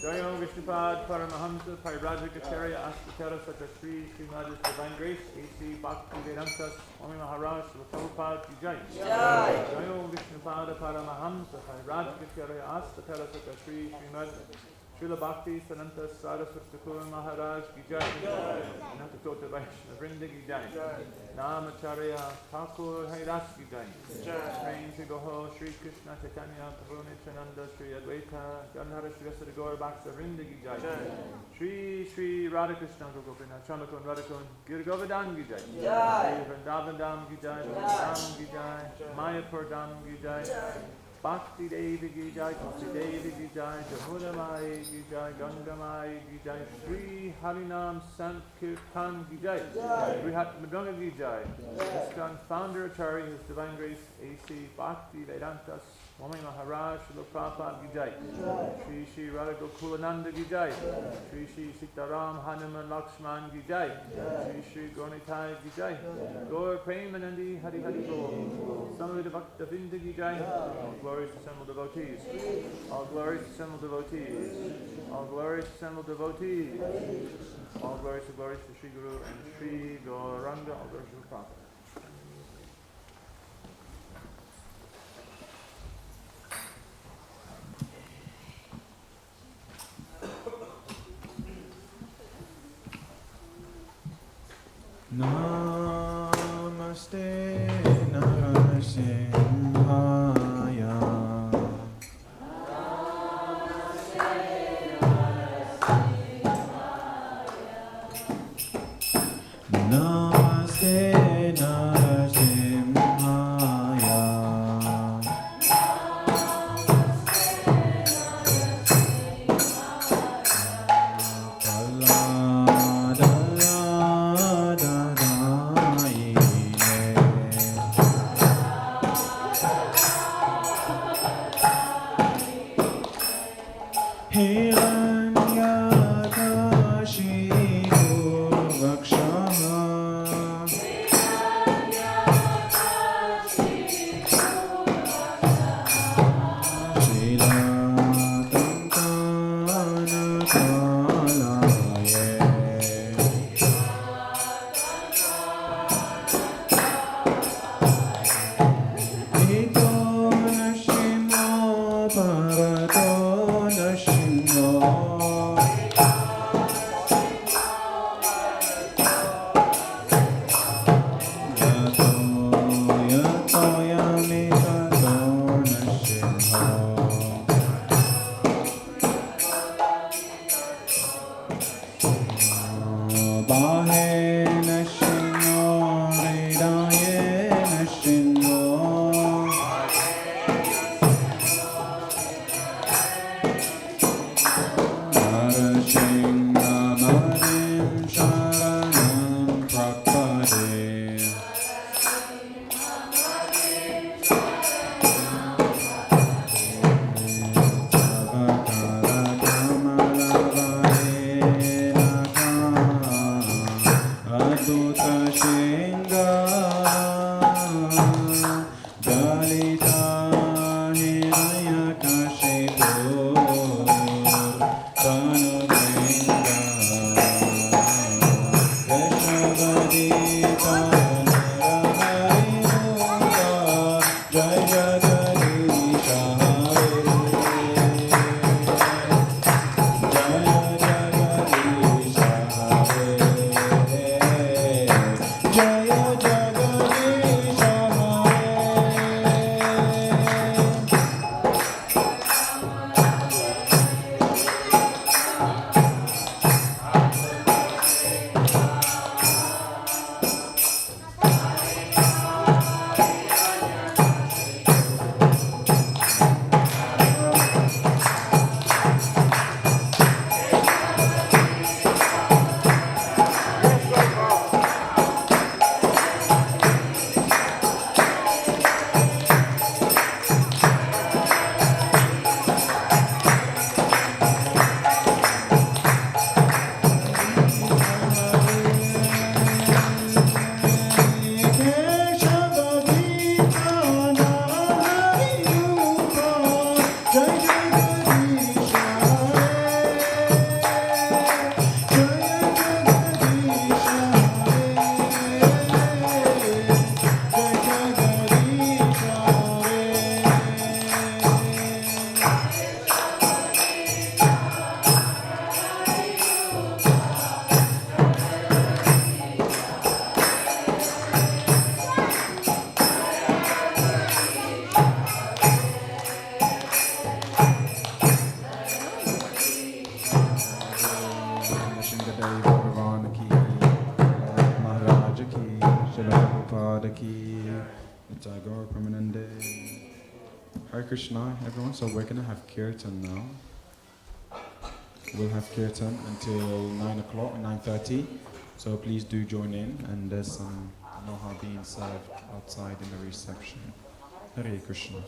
Jayo Vishnupad Paramahamsa Parivrajakacharya Astatara Sata Sri Srimad Divine Grace A.C. Bhaktivedanta Swami Maharaj Prabhupada Ki Jai. Jayo Vishnupad Paramahamsa Parivrajakacharya Astatara Sata Sri Srimad Srila Bhakti Sananta Saraswati Thakur Maharaj Ki Jai. Natakota Vaishnava Vrinda Ki Jai. Namacharya Thakur Haridas Ki Jai. Train Sri Goho Sri Krishna Chaitanya Prabhu Nityananda Sri Advaita Gandhara Sri Asada Gaur Bhakta Vrinda Ki Jai. Sri Radhakrishna Gopina Chandakon Radhakon Gir Govardhan Ki Jai. Sri Vrindavan Dham Ki Jai. Dham Ki Jai. Mayapur Dham Ki Jai. Bhakti Devi Ki Jai, Tulsi Devi Ki Jai, Jamuna Mai Ki Jai, Ganga Mai Ki Jai, Sri Harinam Sankirtan Ki Jai, Sri Madhunga Ki Jai, ISKCON Founder Acharya, His Divine Grace, A.C. Bhaktivedanta Swami Maharaj, Srila Prabhupada Ki Jai, Sri Radha Gokulananda Ki Jai, Sri Sitaram Hanuman Lakshman Ki Jai, Sri Gaurnitai Ki Jai, Gaur Premanandi Hari Hari Gaur, Samavita Bhaktivedanta Ki Jai, all glories to assembled devotees, all glories to assembled devotees, all glories to assembled devotees, all glories to Sri Guru and Sri Gauranga, all glories to the Prophet. Namaste Narasimhaya. Namaste Narasimhaya. Hiranyakashipu Vakshaha Adhuta Shinga Dalita Hiranya Kashipu Tanu Brinda Veshavadita Nirahari Rupa Jai Jagadisha Hare Jaya Jagadisha Hare Jaya Jagadisha Hare Shingadai Bhagavan ki, Maharaj ki, Srila Prabhupada ki, Tagore Pramanande. Hare Krishna, everyone. So we're gonna have kirtan now. We'll have kirtan until 9 o'clock, 9:30. So please do join in, and there's some noha being served outside in the reception. Hare Krishna.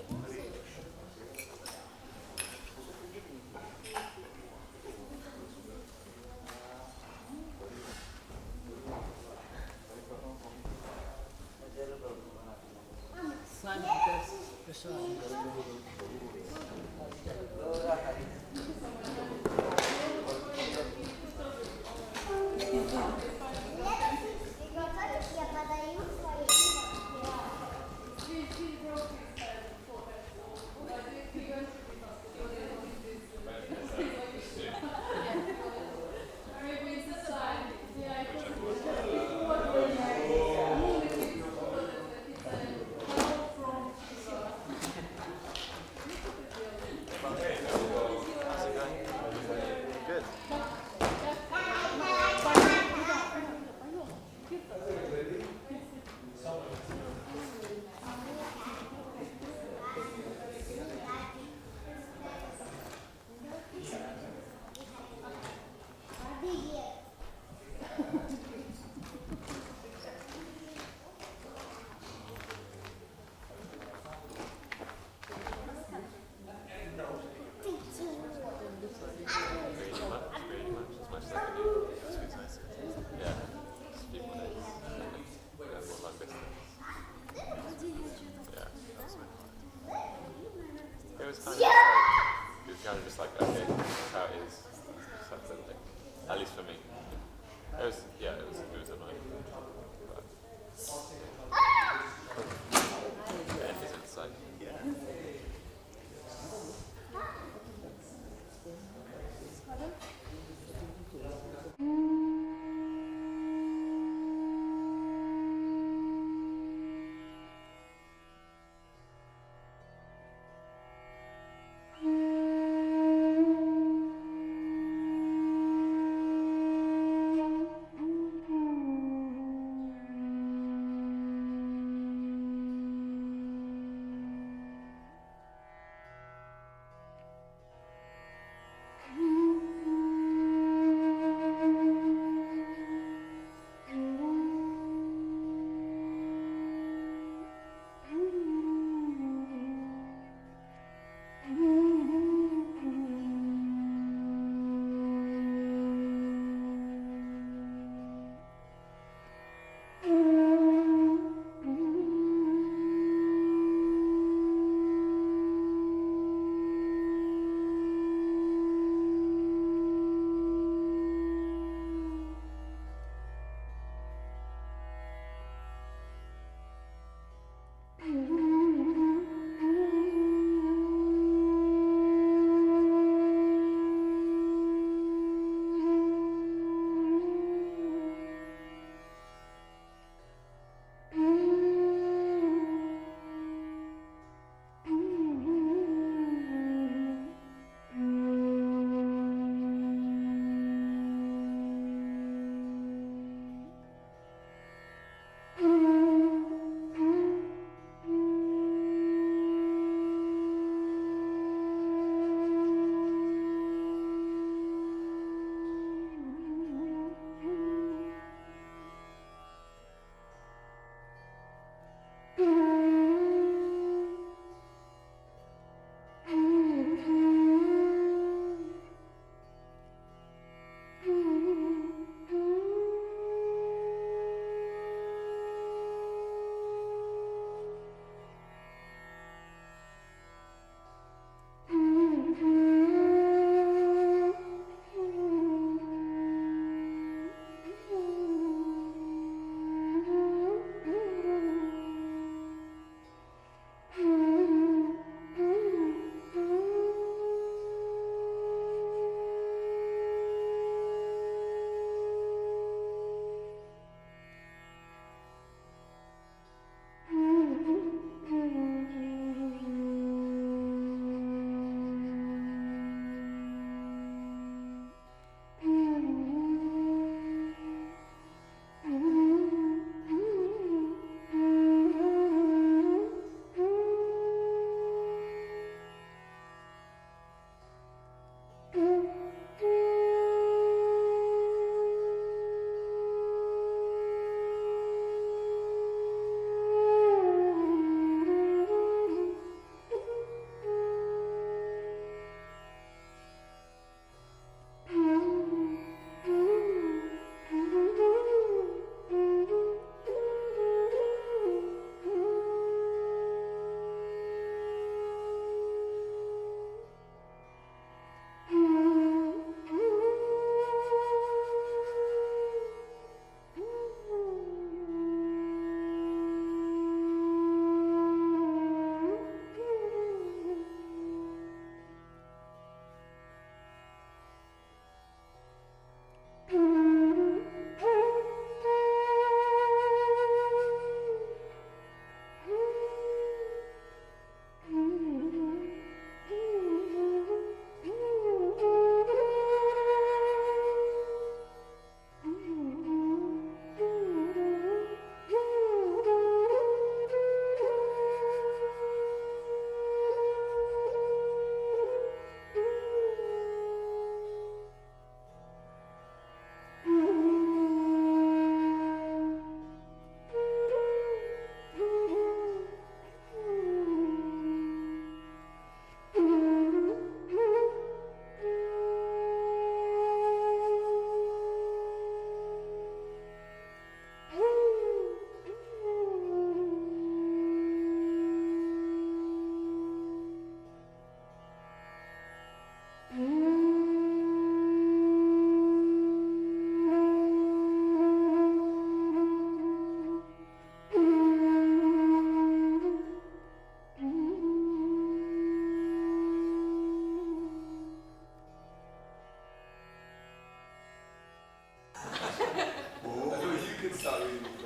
Okay,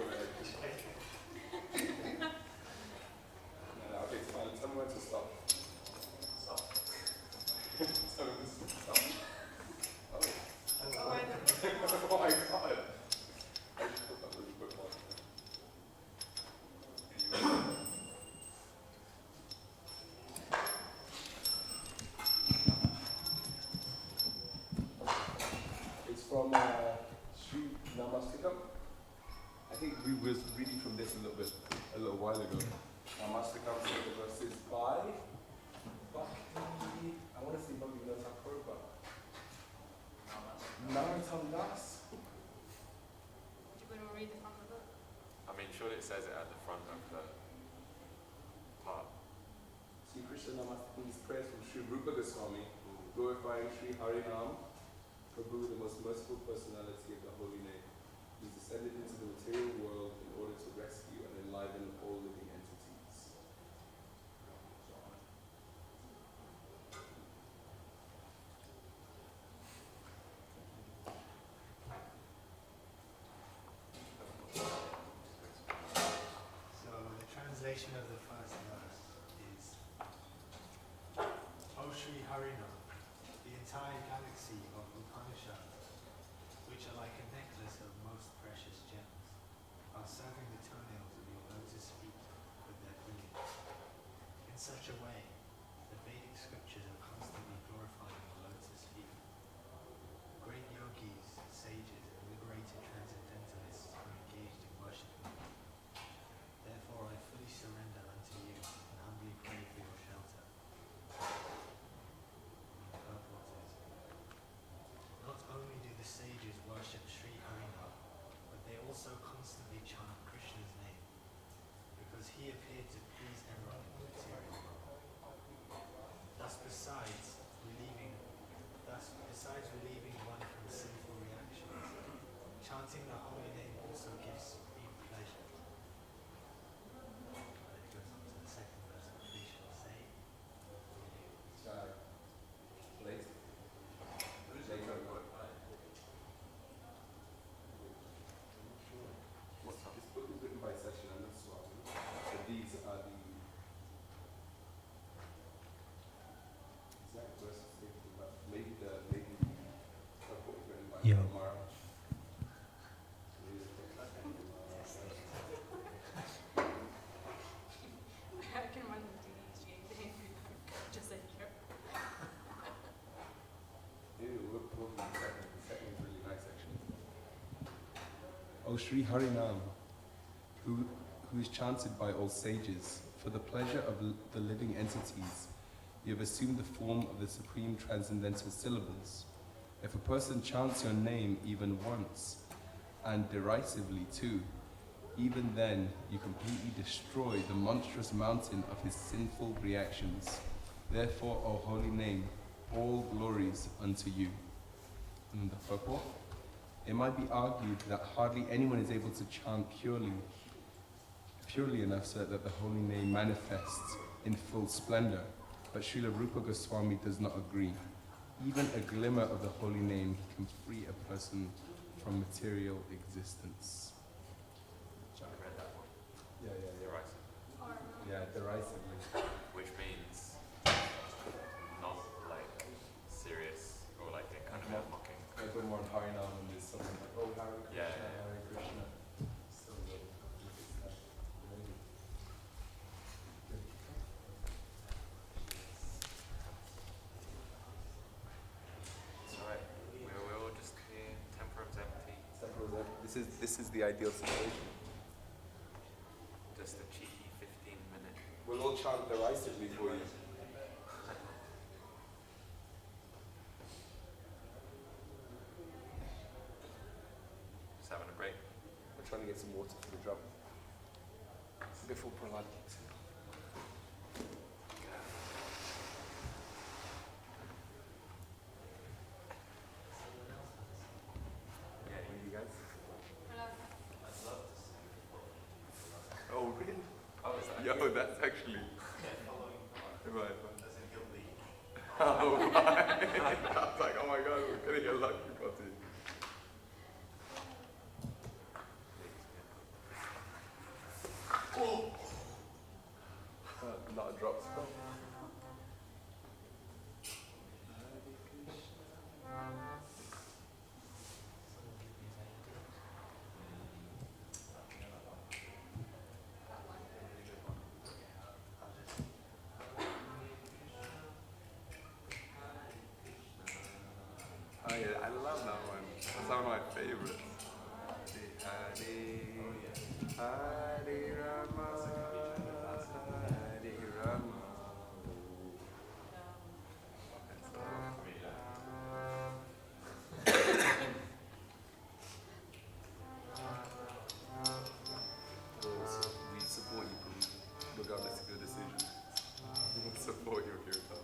it's fine. Tell me when to stop. Stop. Tell me when to stop. Oh. Oh my god. I should put that really quick one. It's from Sri Namastikam. I think we was reading from this a little while ago. Namastikam, so the verse is by Bhakti, I want to say Bhaktivedanta Manor. Naratam Das. Do you want to read the front of the book? I mean, surely it says it at the front of the part. Sri Krishna Namastikam's prayers from Sri Rupa Goswami, glorifying Sri Harinam, Prabhu, the most merciful personality of the holy name. He descended into the material world in order to rescue and enliven all living entities. So the translation of the first verse is, O Sri Harina, the entire galaxy of Upanishads, which are like a necklace of most precious gems, are serving the toenails of your lotus feet with their brilliance. In such a way, the Vedic scriptures are constantly glorifying your lotus feet. Great yogis, sages, and liberated transcendentalists are engaged in worshipping you. Therefore, I fully surrender unto you and humbly pray for your shelter. The purport is, not only do the sages worship Sri Harina, but they also constantly chant Krishna's name, because he appeared to please everyone in the material world. Thus, besides relieving one from sinful reactions, chanting the holy name also gives supreme pleasure. And then it goes on to the second verse, which we shall say. Later. This book is written by Sachinanda Swami. So these are the exact verses taken, but maybe the book written by Yeah. Mara. I can run them through these, Jane. Just like here. Maybe we'll do the second. The second is really nice, actually. O Sri Harinam, who is chanted by all sages, for the pleasure of the living entities, you have assumed the form of the supreme transcendental syllables. If a person chants your name even once, and derisively too, even then you completely destroy the monstrous mountain of his sinful reactions. Therefore, O holy name, all glories unto you. And the purport? It might be argued that hardly anyone is able to chant purely enough so that the holy name manifests in full splendor, but Srila Rupa Goswami does not agree. Even a glimmer of the holy name can free a person from material existence. I read that one. Yeah. Derisive. Yeah, derisively. Which means not like serious or like in kind of a mocking. I go more on Harinam and there's something like, oh, Hare Krishna, Yeah. Hare Krishna. So good. Amazing. It's alright. We're all just here, temperance empty, This is the ideal situation. just a cheeky 15-minute. We'll all chant derisively for you. Just having a break. We're trying to get some water for the drum. Before Prahlad kicks in. Yeah, You guys? Oh, really? Oh, is that? Yo, that's actually. Right. Oh, right. I was like, oh my god, we're getting a lucky party. drops. Oh yeah, I love that one. That's one of my favorites. Hare Rama, Hare Rama. We support you, Prabhu, regardless of your decision. We support your kirtan.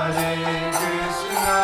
Hare Krishna,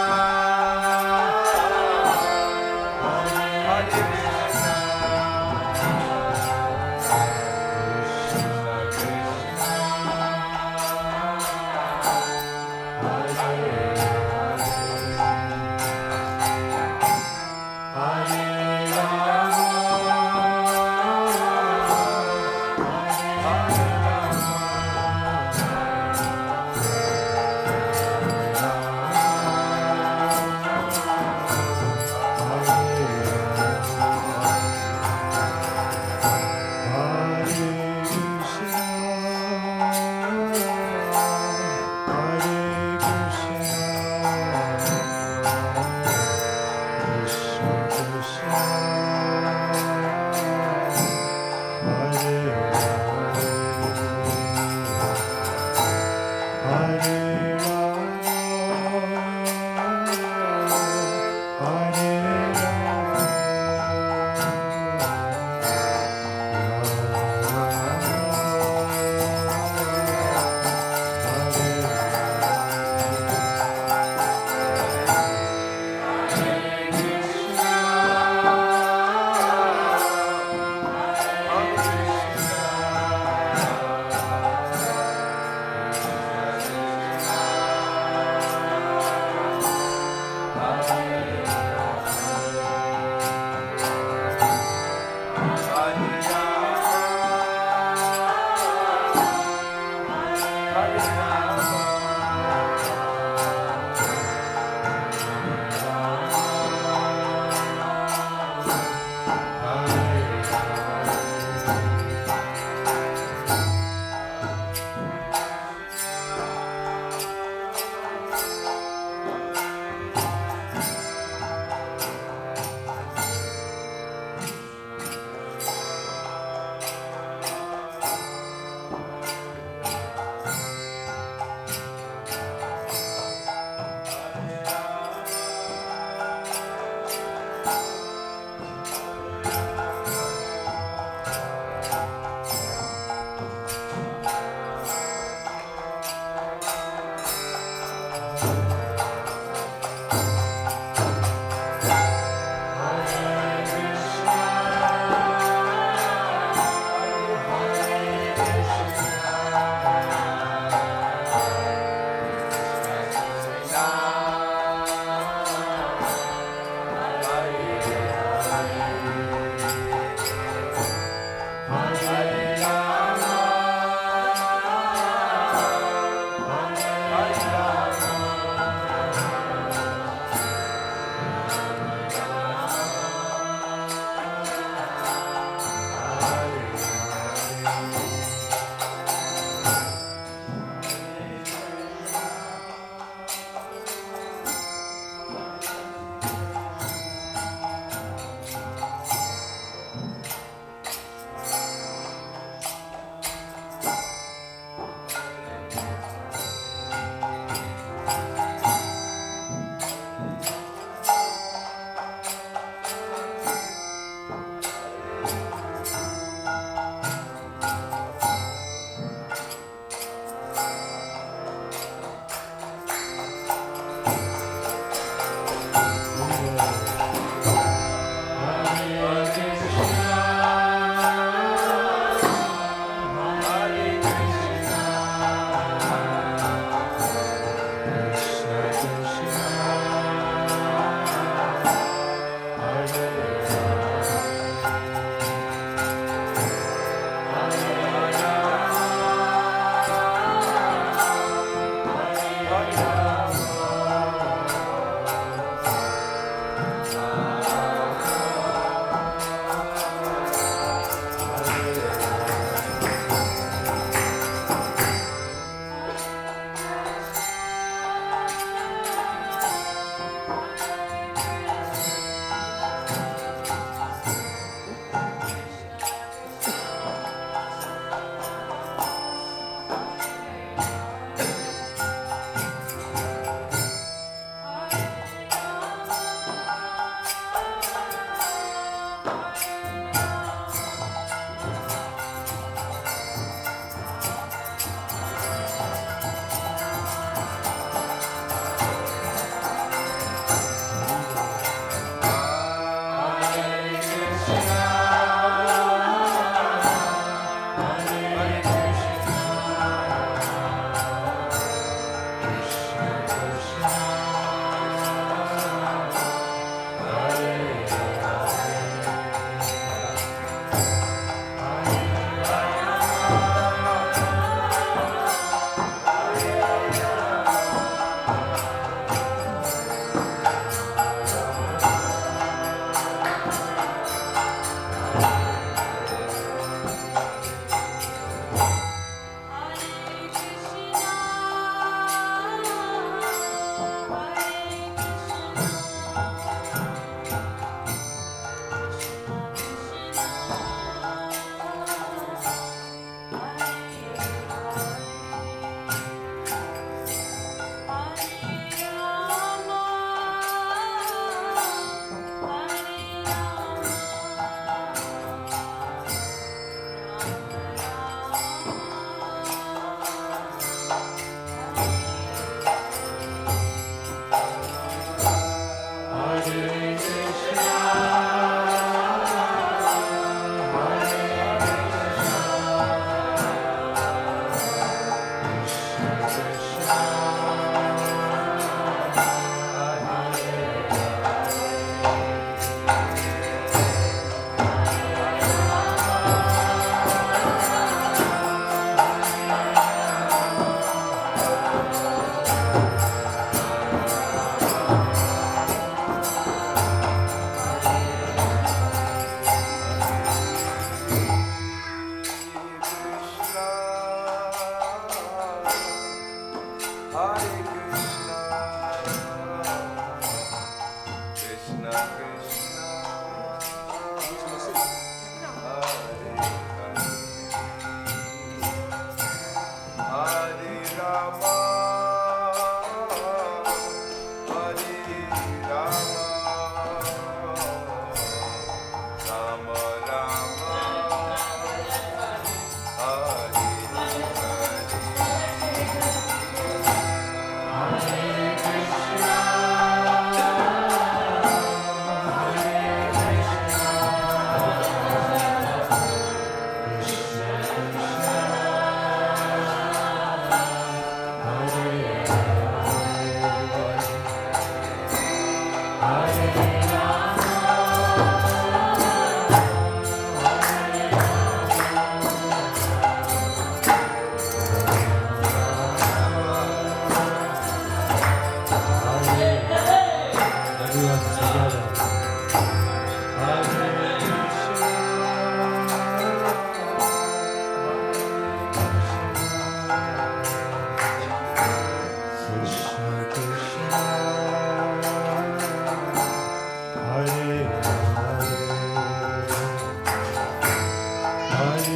Hare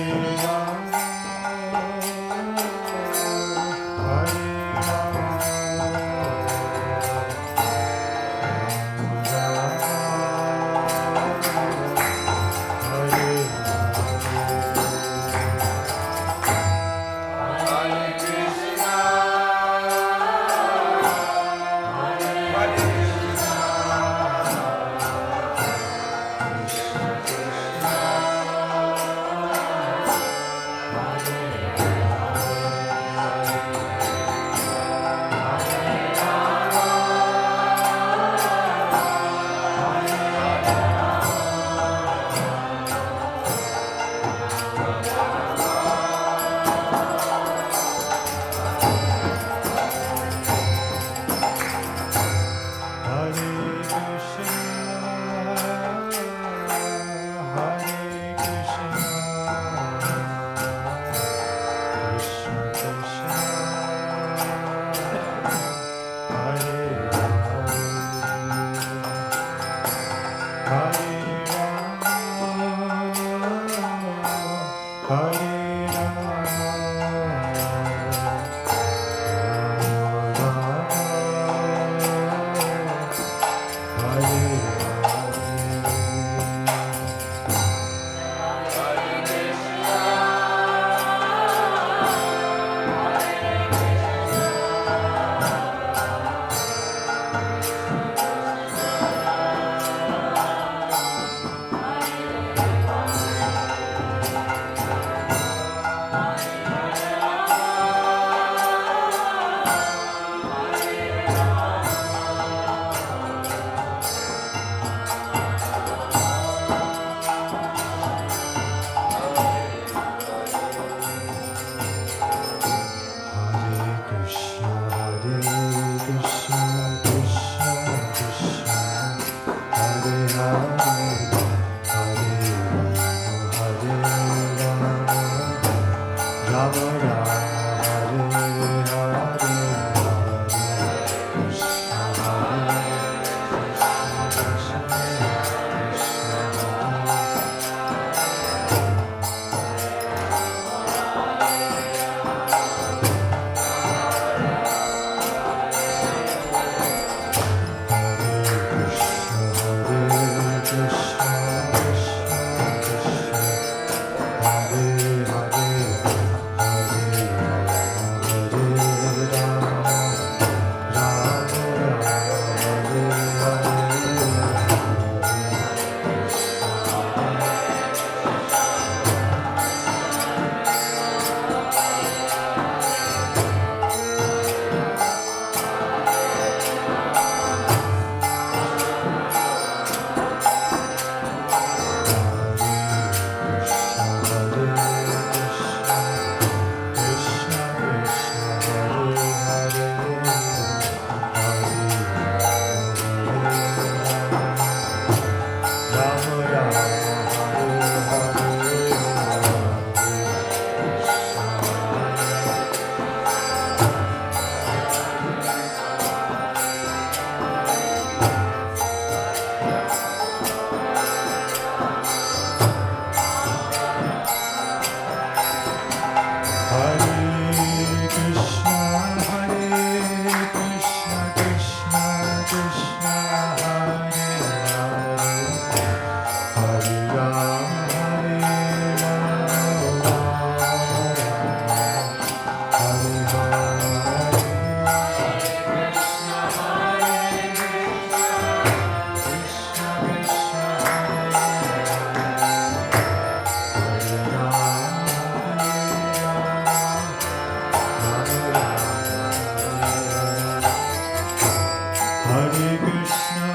Hare Krishna,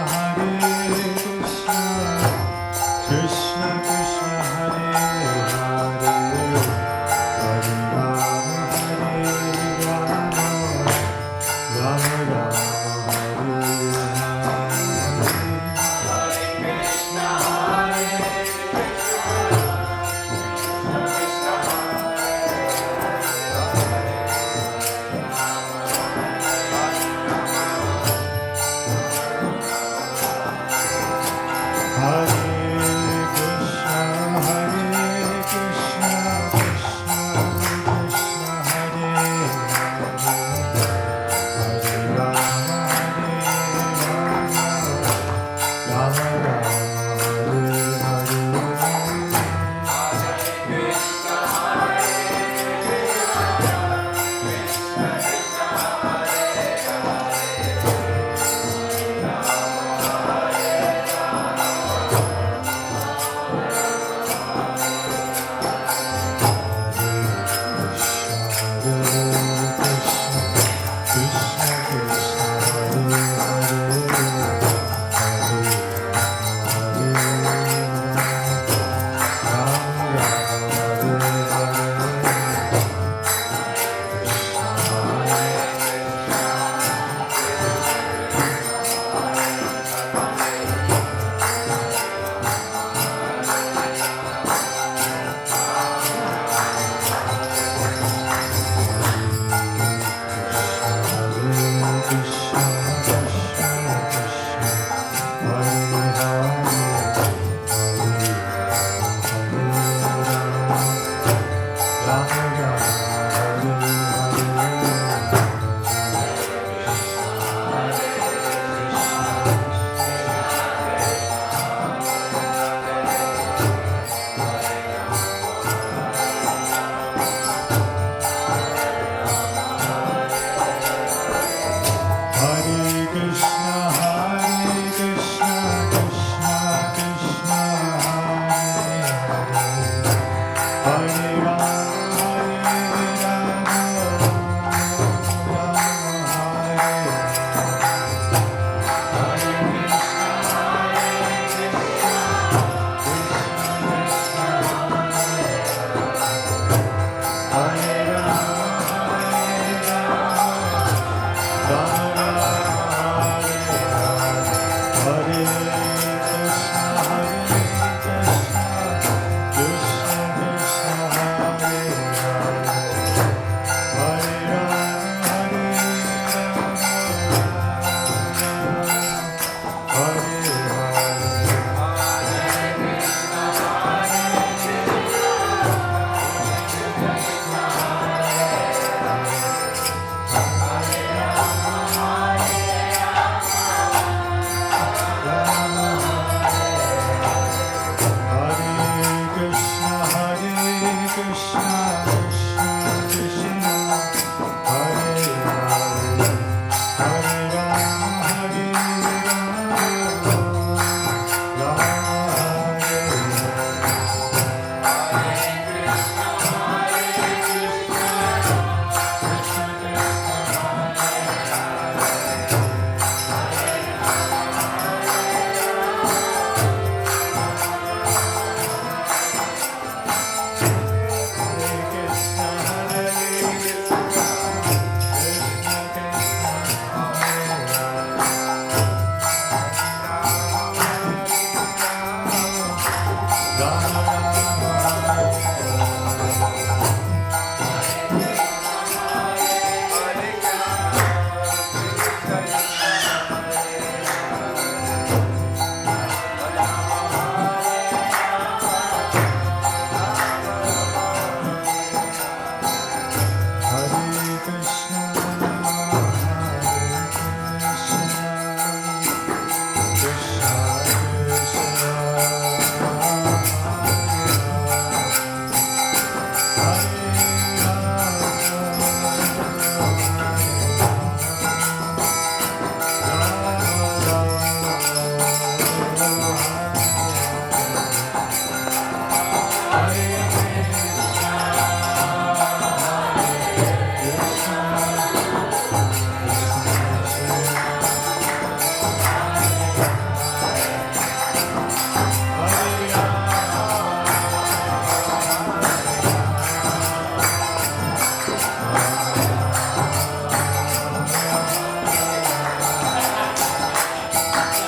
Krishna Krishna, Hare Hare, Hare Rama, Rama Rama, Hare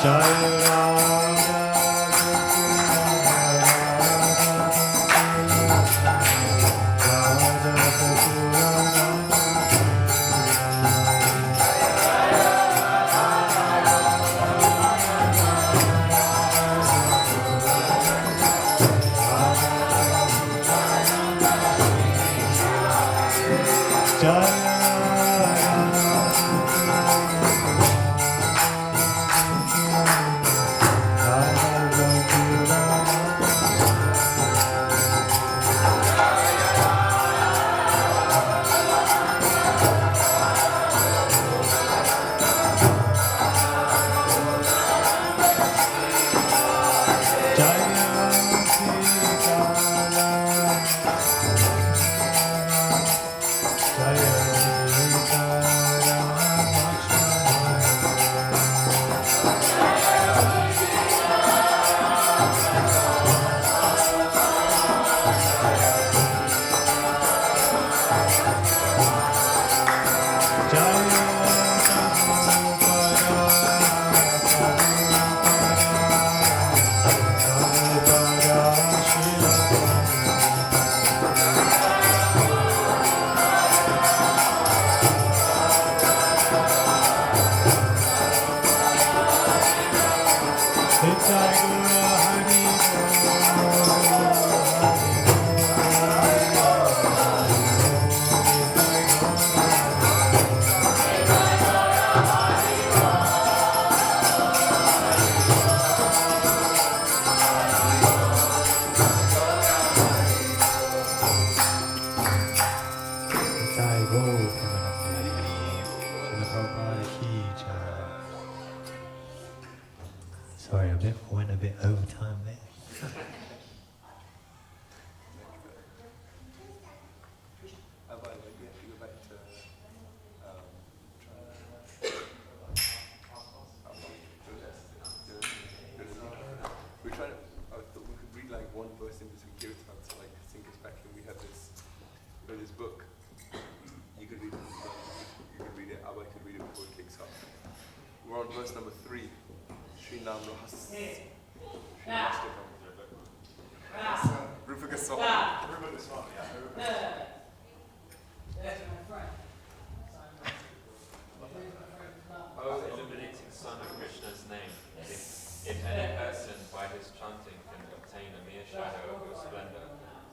Sorry, went a bit over time there. One verse in between kirtan to like sink us back in. We had this book. You could read it. You could read it. Abba could read it before it kicks off. We're on verse number 3. Sri Nam Rahas. Rupa Goswami. O illuminating Son of Krishna's name, if any person by his chanting can obtain a mere shadow of your splendor,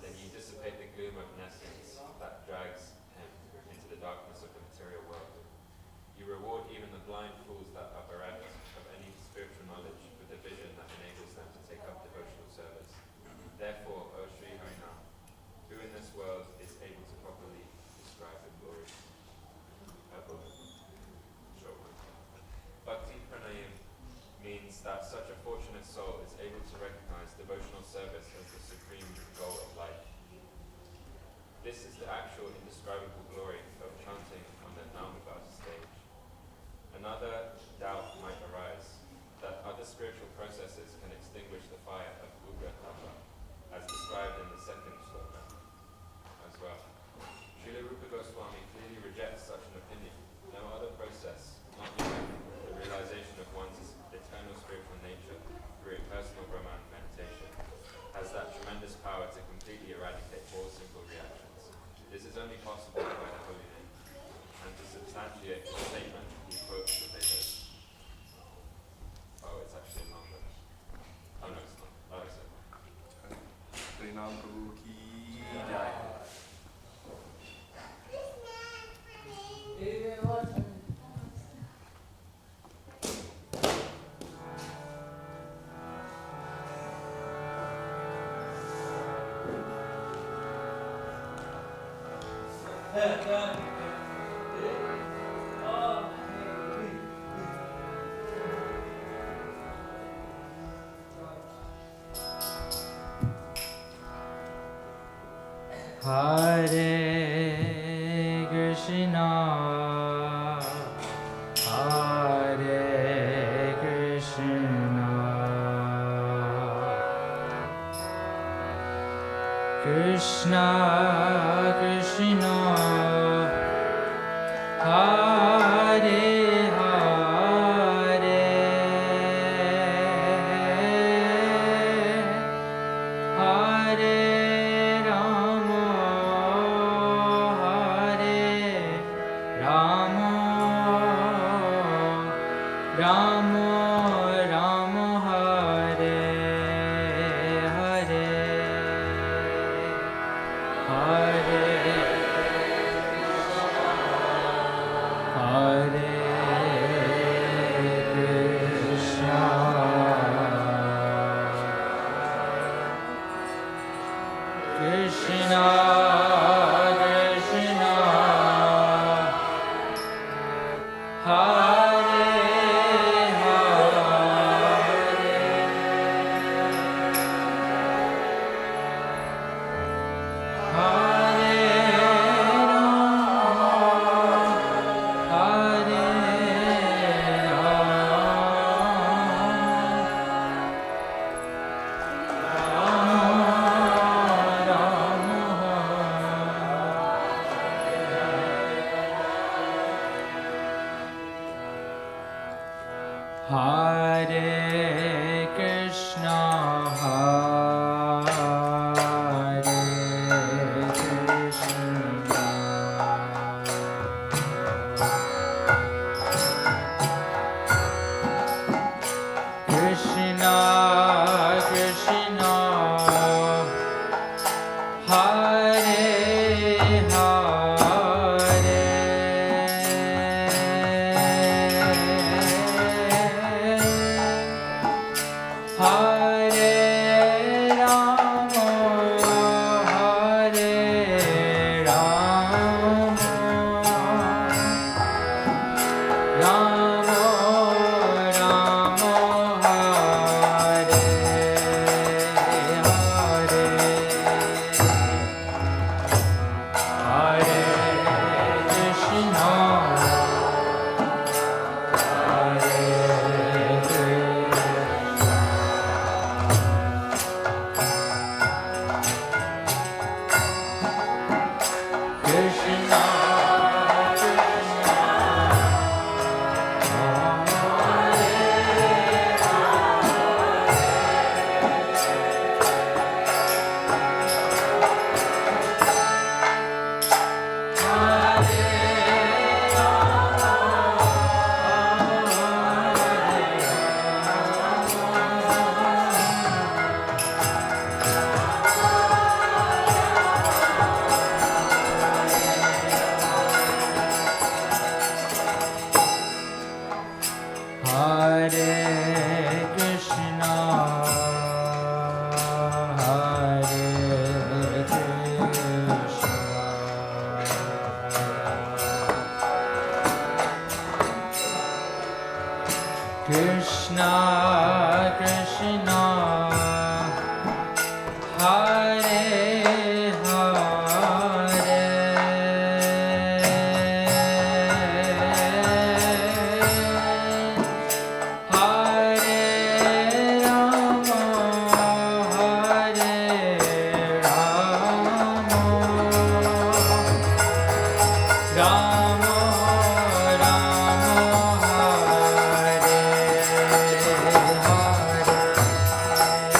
then you dissipate the gloom of nescience that drags him into the darkness of the material world. You reward even the blind fools that are bereft of any spiritual knowledge with the vision that enables them to take up devotional service. Therefore, O Sri Harinam, who in this world is able to properly describe the glory? Bhakti Pranayam means that such a fortunate soul is able to recognize devotional service as the supreme goal of life. This is the actual indescribable glory of chanting on the Namabhasa stage. Another doubt might arise that other spiritual processes can extinguish the fire of Ugra Tapa, as described in the second sloka as well. Srila Rupa Goswami clearly rejects such an opinion. No other process, not even the realization of one's eternal spiritual nature through a personal Brahman meditation, has that tremendous power to completely eradicate all simple reactions. This is only possible by the holy name. And to substantiate the statement, he quotes the Vedas. Oh, it's actually longer. Oh no, it's not. Oh, it's it. Harinam Prabhu ki jai. Hare Krishna, Hare Krishna, Krishna Krishna, Hare Hare, Rama Hare Hare Hare Hare Krishna Krishna Krishna Hare Hare Krishna, Hare Krishna, Krishna Krishna, Hare Krishna Krishna, Hare Hare, Hare Rama, Hare Rama, Rama Rama Hare Hare.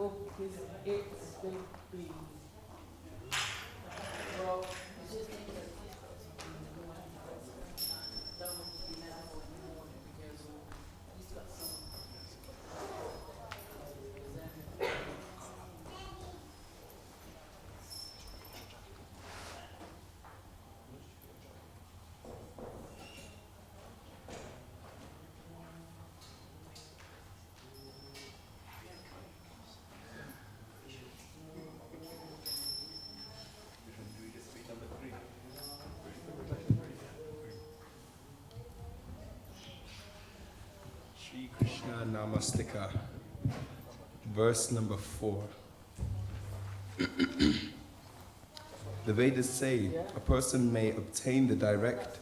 book is it will be. Well, it's just Shri Krishna Namastika, verse number 4. The Vedas say a person may obtain the direct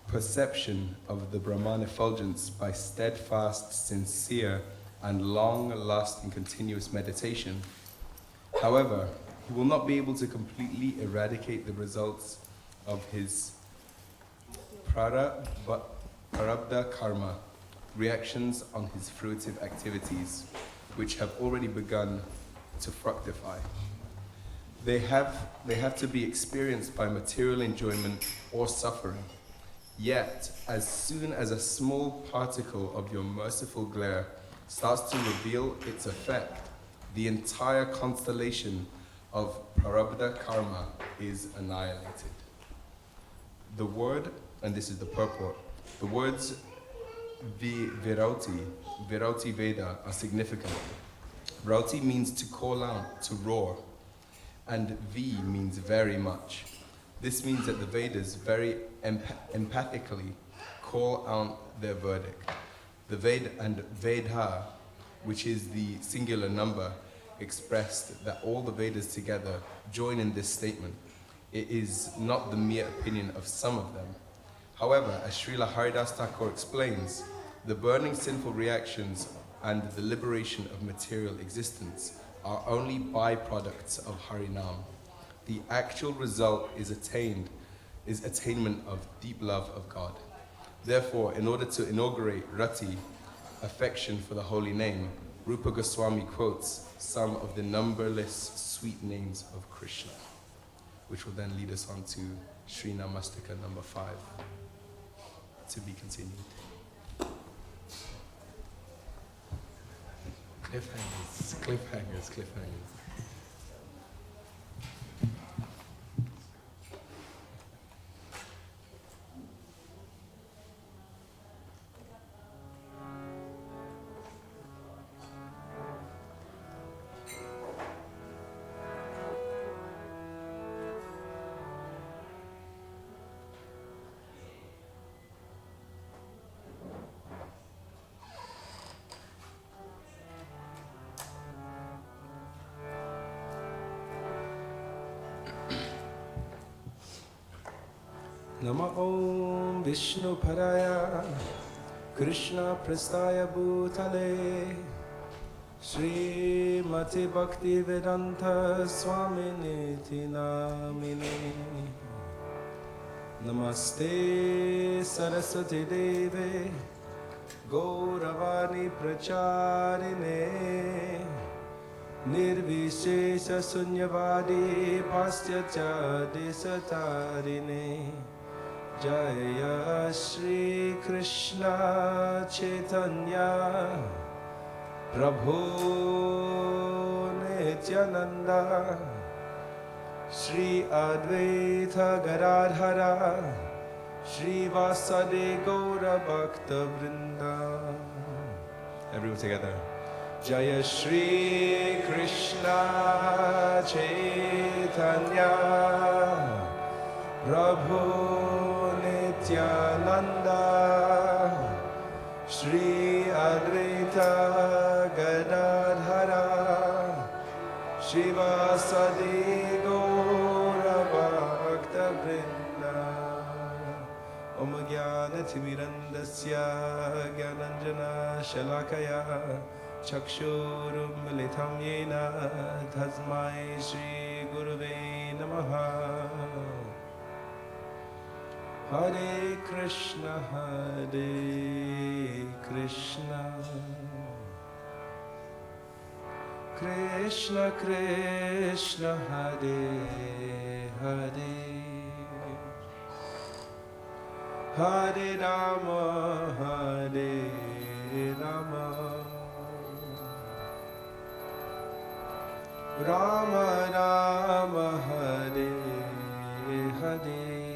perception of the Brahman effulgence by steadfast, sincere, and long-lasting continuous meditation. However, he will not be able to completely eradicate the results of his prarabdha karma, reactions on his fruitive activities, which have already begun to fructify. They have to be experienced by material enjoyment or suffering. Yet, as soon as a small particle of your merciful glare starts to reveal its effect, the entire constellation of prarabdha karma is annihilated. The word, and this is the purport, the words Virauti Veda are significant. Rauti means to call out, to roar, and V means very much. This means that the Vedas very empathically call out their verdict. The Veda and Vedha, which is the singular number, expressed that all the Vedas together join in this statement. It is not the mere opinion of some of them. However, as Srila Haridas Thakur explains, the burning sinful reactions and the liberation of material existence are only byproducts of Harinam. The actual result is attainment of deep love of God. Therefore, in order to inaugurate Rati, affection for the holy name, Rupa Goswami quotes some of the numberless sweet names of Krishna, which will then lead us on to Sri Namastika number 5, to be continued. Cliffhangers. Nama Om Vishnu Paraya Krishna Prastaya Bhutale Shri Mati Bhaktivedanta Swaminiti Namini Namaste Saraswati Deve Gauravani Pracharine Nirvishesha Sunyavadi Pastyatya Desatarine Jaya Shri Krishna Chaitanya Prabhu Nityananda Shri Advaita Gadadhara Shri Vasade Gaura Bhakta Vrinda. Everyone together. Jaya Shri Krishna Chaitanya Prabhu Nityananda Shri Advaita Gadadhara Shivasadi Gaura Bhakta Vrinda. Om Jnana Timirandasya Jnananjana Shalakaya Chakshurum Militam Yena Tasmai Shri Guruve Namaha. Hare Krishna Krishna Krishna Hare Hare Hare Rama Hare Rama Rama Rama Hare Hare Hare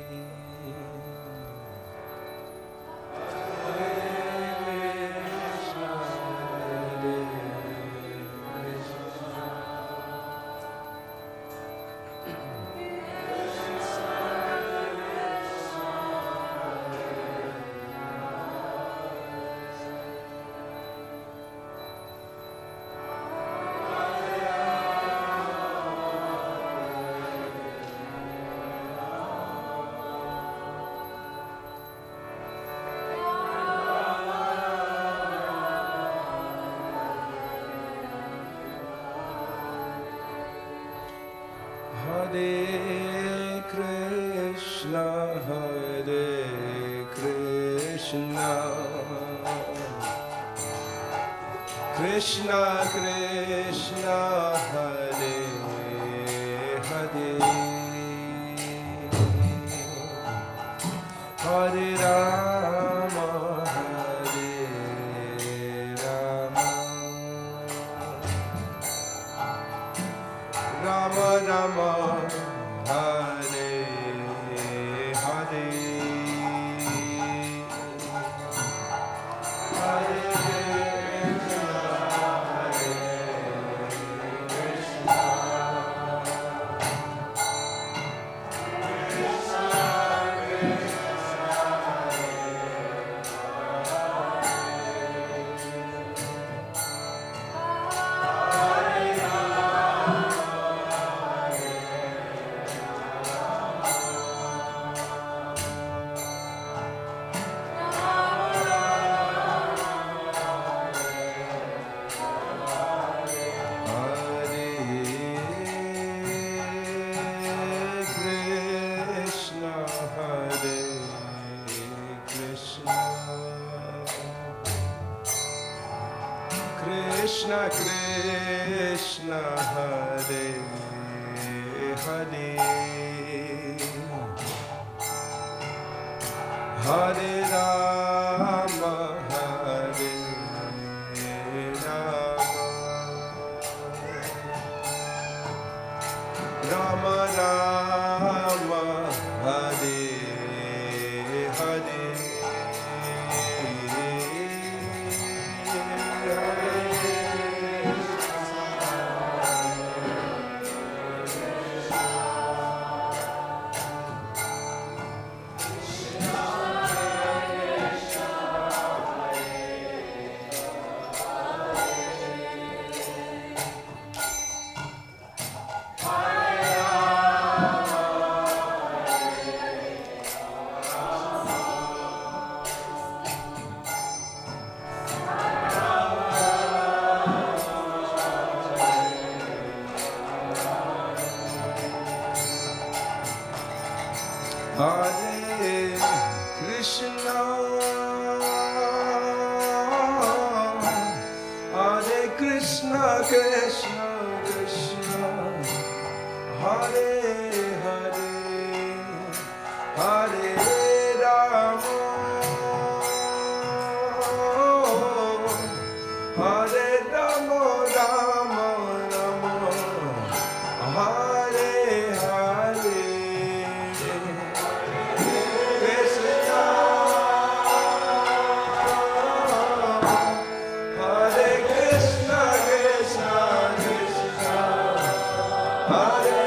Krishna, Hare Krishna, Krishna Krishna, Hare Hare, Hare Rama, Hare Rama, Rama Rama, Hare Hare, Hare Krishna Krishna, Hare Hare, Hare Rama, Hare Rama, Rama Rama, Hare Hare, Hare Krishna, Hare Krishna, Krishna Krishna, Hare Hare, Hare Rama, Hare Rama, Rama Rama, Hare Hare. Hare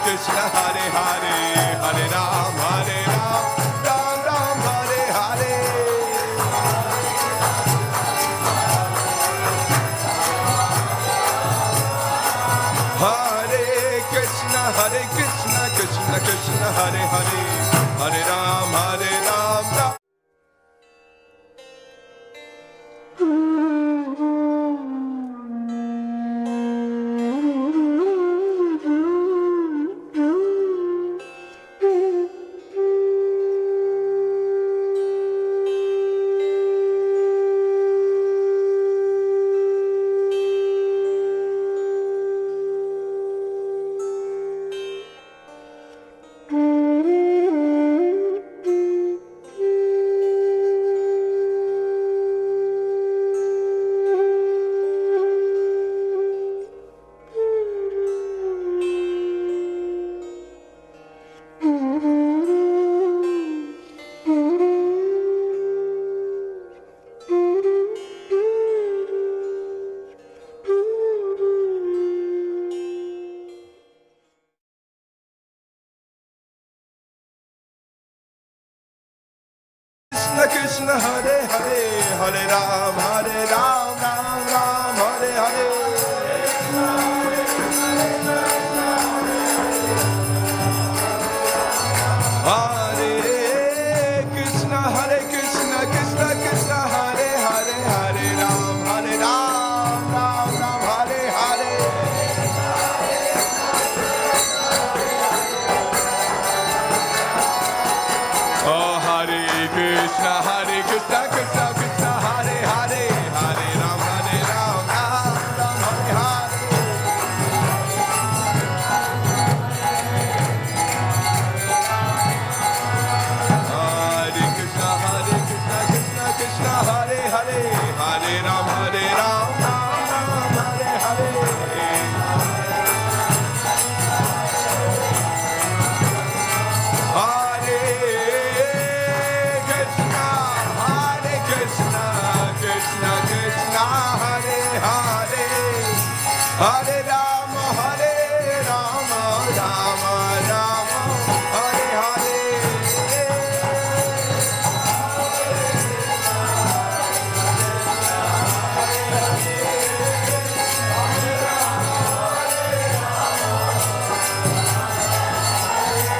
Krishna, Hare Hare, Hare Ram, Ram Ram, Hare Hare. Hare Krishna, Krishna Krishna, Hare Hare, Hare Ram, Ram. Krishna, Hare Hare, Hare Ram, Ram Ram, Hare Hare. Hare Krishna, Krishna Krishna, Hare Hare, Hare Ram, Ram Ram, Hare Hare. Oh, Hare Krishna, Krishna Krishna, Hare Hare, Hare Ram, Ram Ram, Hare Hare. Hare Krishna, Krishna Krishna, Hare Hare, Hare Ram, Ram Ram, Hare Hare. Hare Krishna, Krishna Krishna, Hare Hare, Hare Ram, Ram Ram, Hare Hare.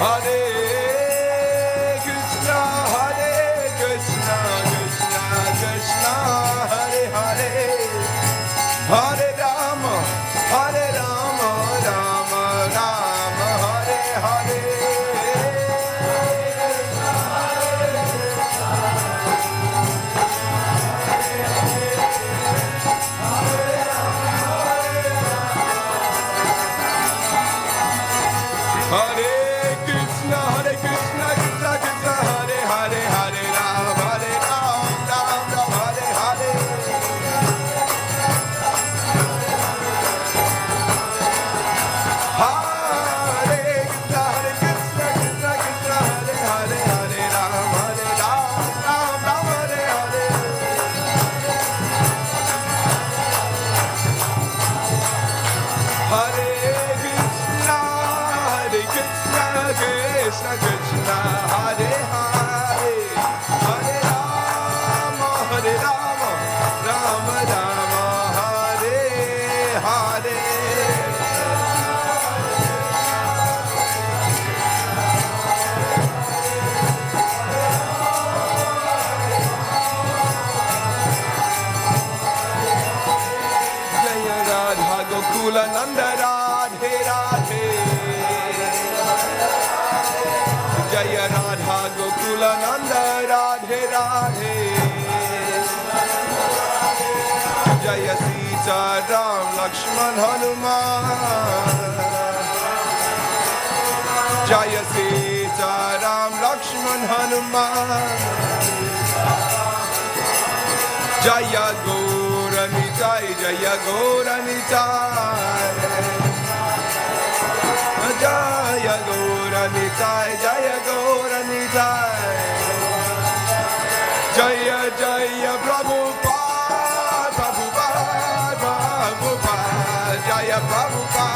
Hare Krishna, Krishna Krishna, Hare Hare, Hare Ram, Ram Ram, Hare Hare. Hare Krishna, Krishna Krishna, Hare Hare, Hare Ram, Ram Ram, Hare Hare. Hare Krishna, Krishna Krishna, Hare Hare, Hare Ram, Ram Ram, Hare Hare. Hare Krishna, Krishna Krishna, Hare Hare, Hare Ram, Ram Ram, Hare Hare. Jaya Radha Gokula Nanda Radhe Radhe. Jaya Radha Gokula Nanda Radhe Radhe. Jaya Sita Ram Lakshman Hanuman. Jaya Sita Ram Lakshman Hanuman. Jaya Gauranitai, Jaya Gauranitai. Jaya Gauranitai, Jaya Gauranitai. Jaya Jaya Prabhupada, Prabhupada, Prabhupada. Jaya Prabhupada.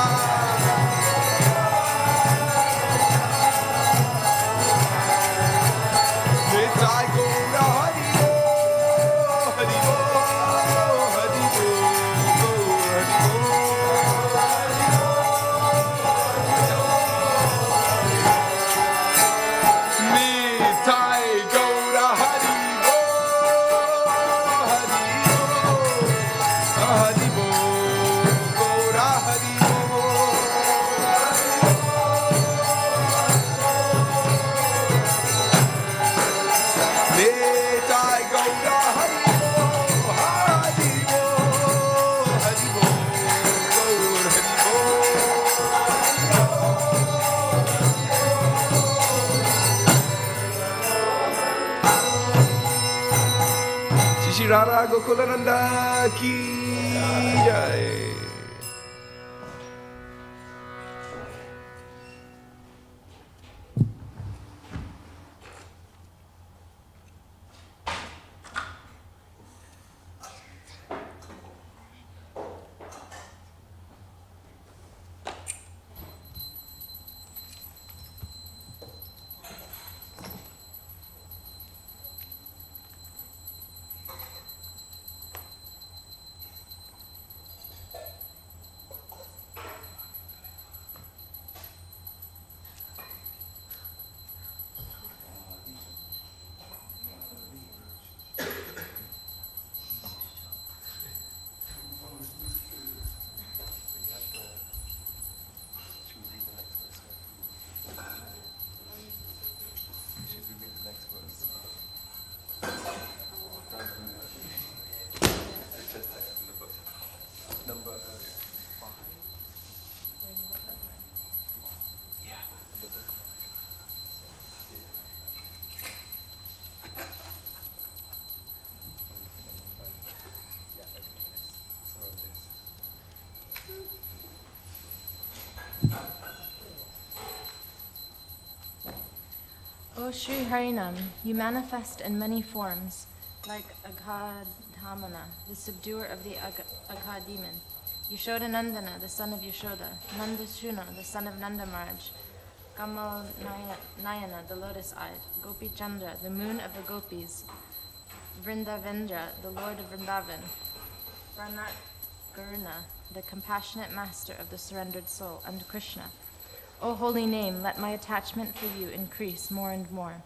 Shri Shri Radha Gokulananda Ki Jai. O Sri Harinam, you manifest in many forms, like Aghadhamana, the subduer of the Agha demon, Yashodanandana, the son of Yashoda, Nandashuna, the son of Nandamaraj, Kamal Nayana, the lotus-eyed, Gopi Chandra, the moon of the gopis, Vrindavendra, the lord of Vrindavan, Pranat Guruna, the compassionate master of the surrendered soul, and Krishna. O holy name, let my attachment for you increase more and more.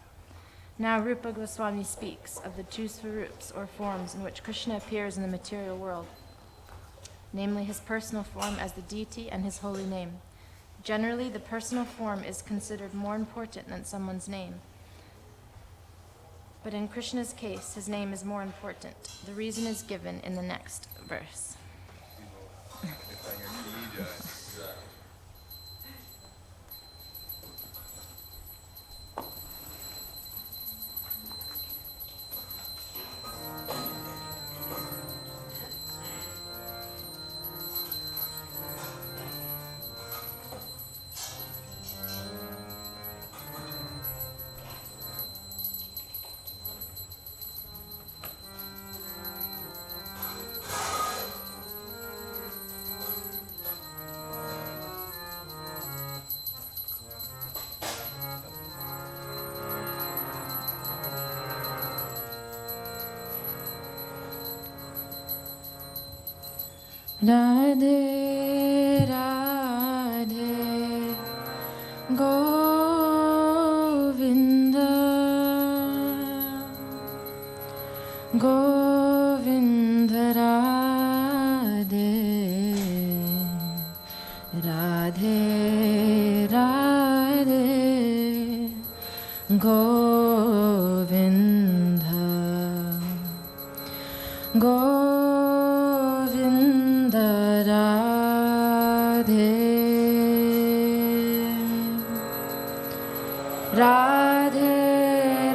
Now Rupa Goswami speaks of the two swarups, or forms, in which Krishna appears in the material world, namely his personal form as the deity and his holy name. Generally, the personal form is considered more important than someone's name. But in Krishna's case, his name is more important. The reason is given in the next verse. Radhe Radhe Govinda Govinda Radhe Radhe Radhe Govinda Govinda Radhe Radhe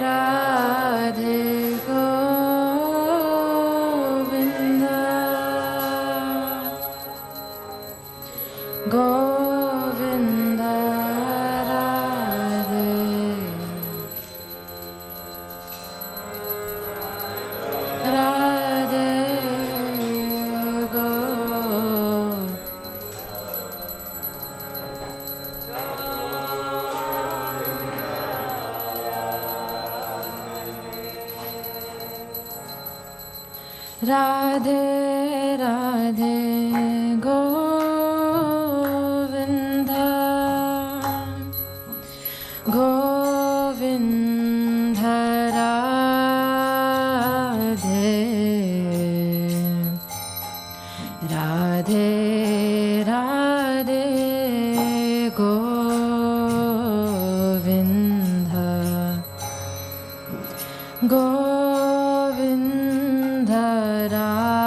Radhe Govinda Govinda Radhe Radhe Radhe Radhe Govinda Govinda Radhe Radhe Radhe Govinda Govinda Radhe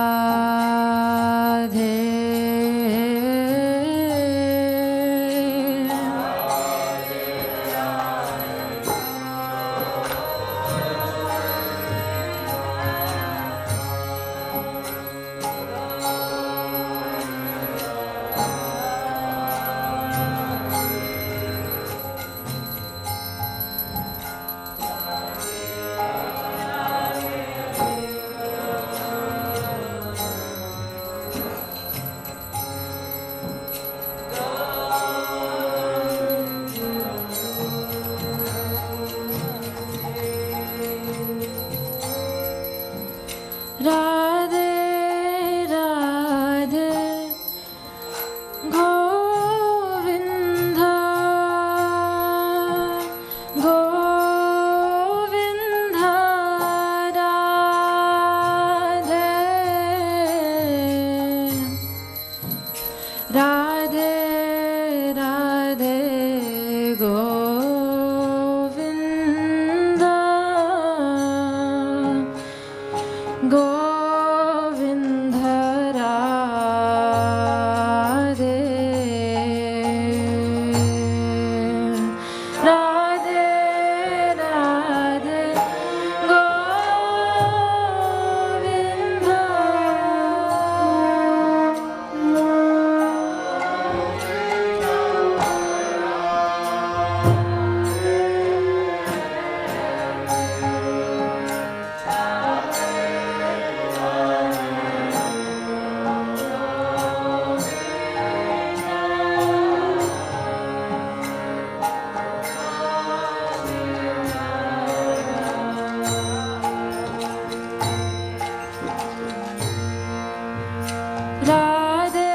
Radhe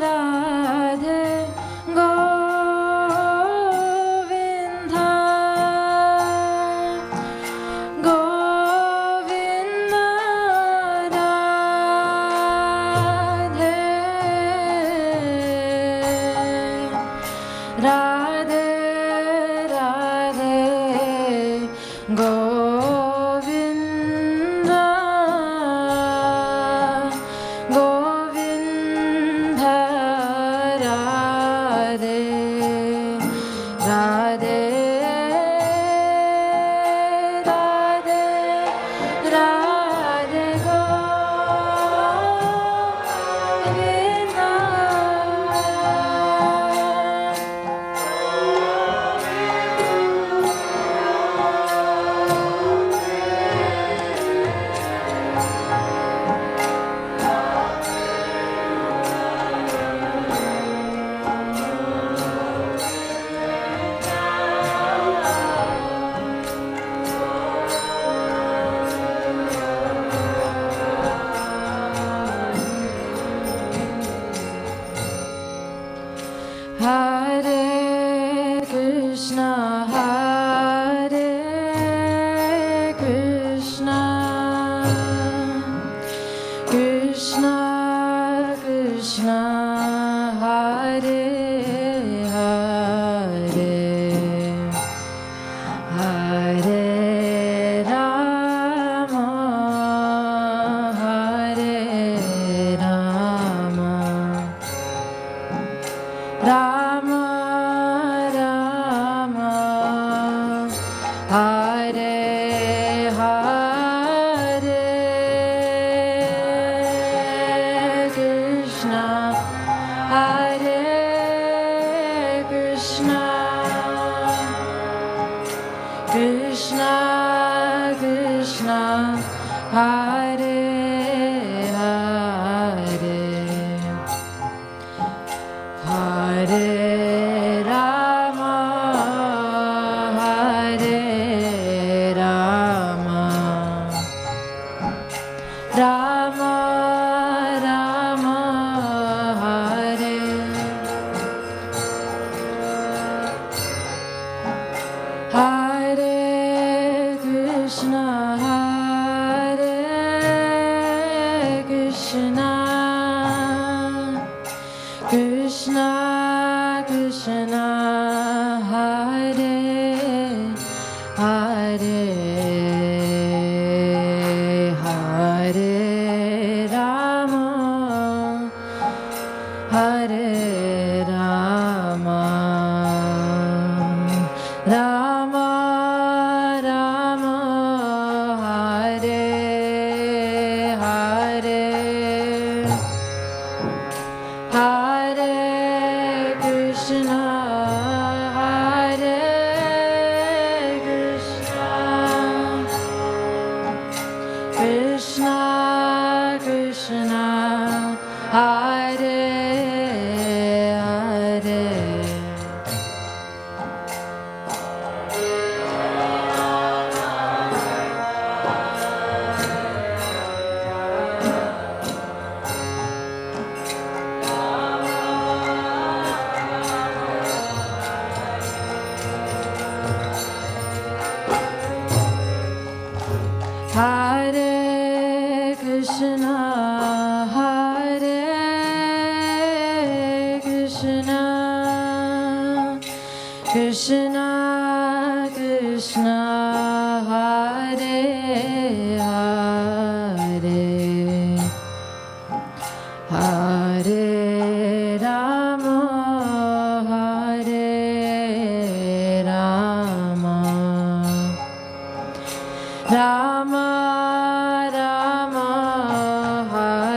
Radhe Govinda Govinda Radhe Radhe Radhe Govinda Govinda Radhe Radhe Radhe Radhe Hare Krishna, Hare Krishna, Krishna Krishna, Hare Hare, Hare Rama, Hare Rama, Rama Rama, Hare Hare, Krishna Hare Krishna, Krishna Krishna, Hare Hare, Hare Rama, Hare Rama, Rama Rama, Hare Hare Krishna, Hare Krishna, Krishna Krishna, Hare Hare, Hare Rama, Hare Rama, Rama Rama, Hare Hare, Hare Krishna, Hare Krishna, Krishna Krishna, Hare Hare. Hare Krishna, Hare Krishna, Krishna Krishna, Hare Hare, Hare Rama, Hare Rama, Rama Rama, Hare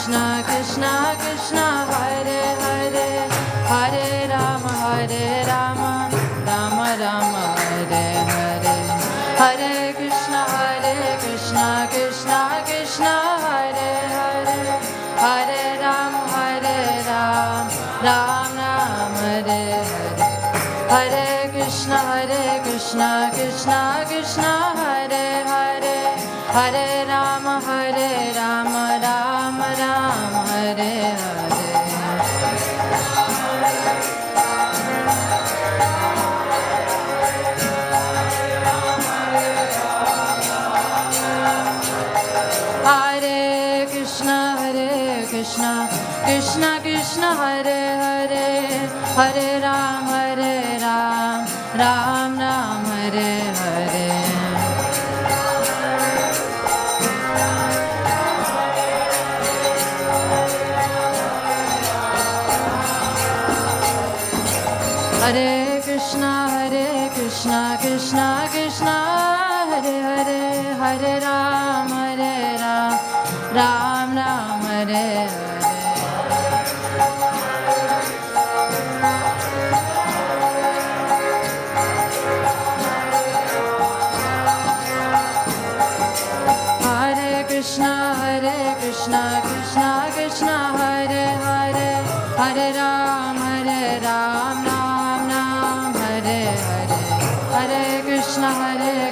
Krishna Krishna Krishna Hare Hare Hare Rama Rama Rama Hare Hare Hare Krishna Krishna Krishna Hare Hare Hare Rama Ram Ram Hare Hare Hare Krishna Krishna Krishna Hare Hare Hare Rama Ram Ram Hare Hare Hare Krishna Krishna Krishna Hare Hare Hare Ram Ram Ram Hare Hare Hare Krishna Krishna Krishna Hare Hare Hare Ram Ram Ram Hare Hare Hare Krishna Krishna Krishna Hare Hare Hare Ram Ram Ram Hare Hare Hare Krishna Hare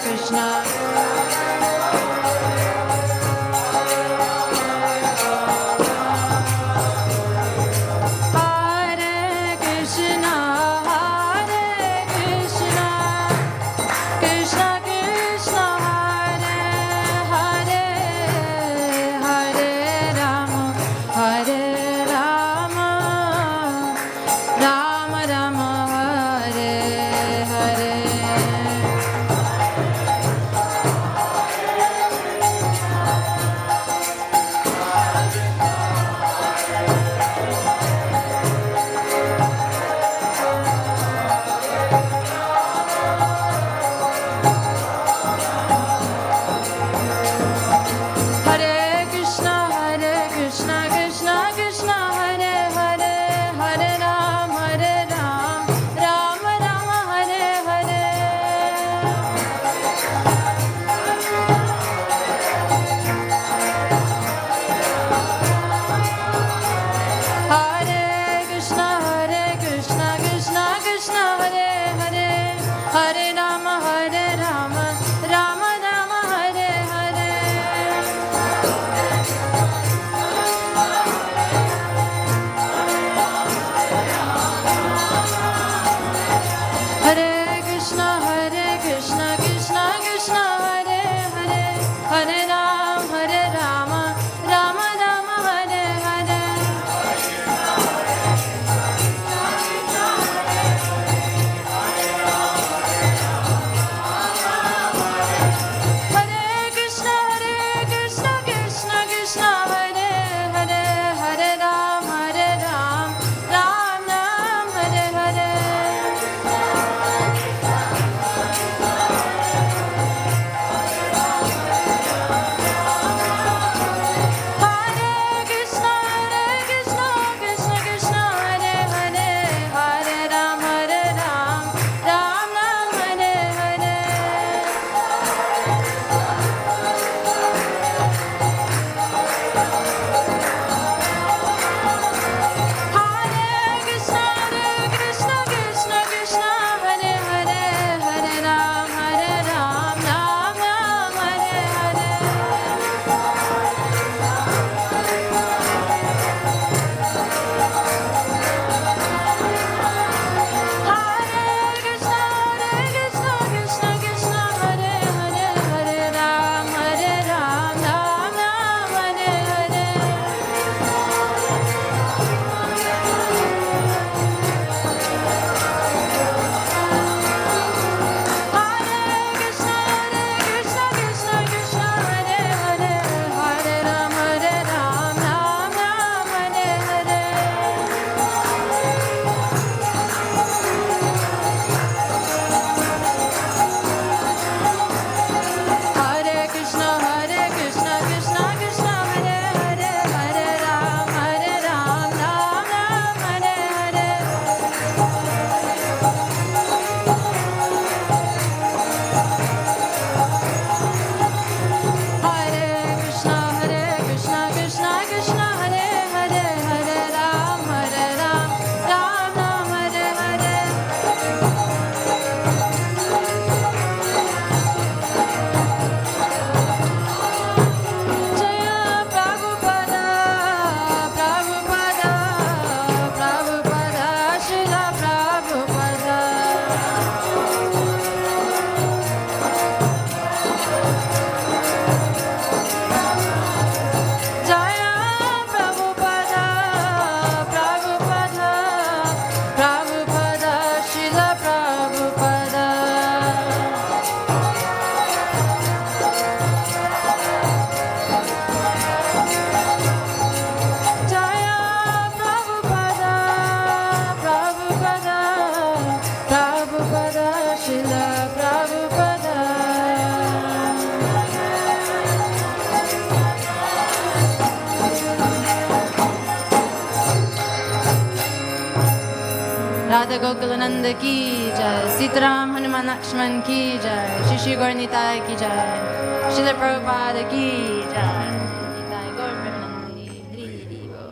Radha Gokulananda ki jai, Sitaram Hanuman Lakshman ki jai, Shishi Gaur Nitai ki jai, Srila Prabhupada ki jai. Nitai Gaur Premanandi, Hari Hari Bol.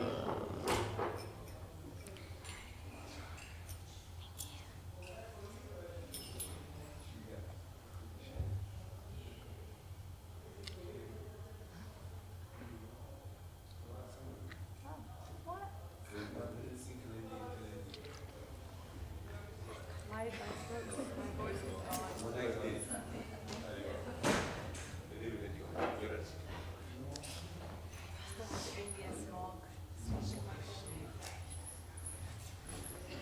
My advice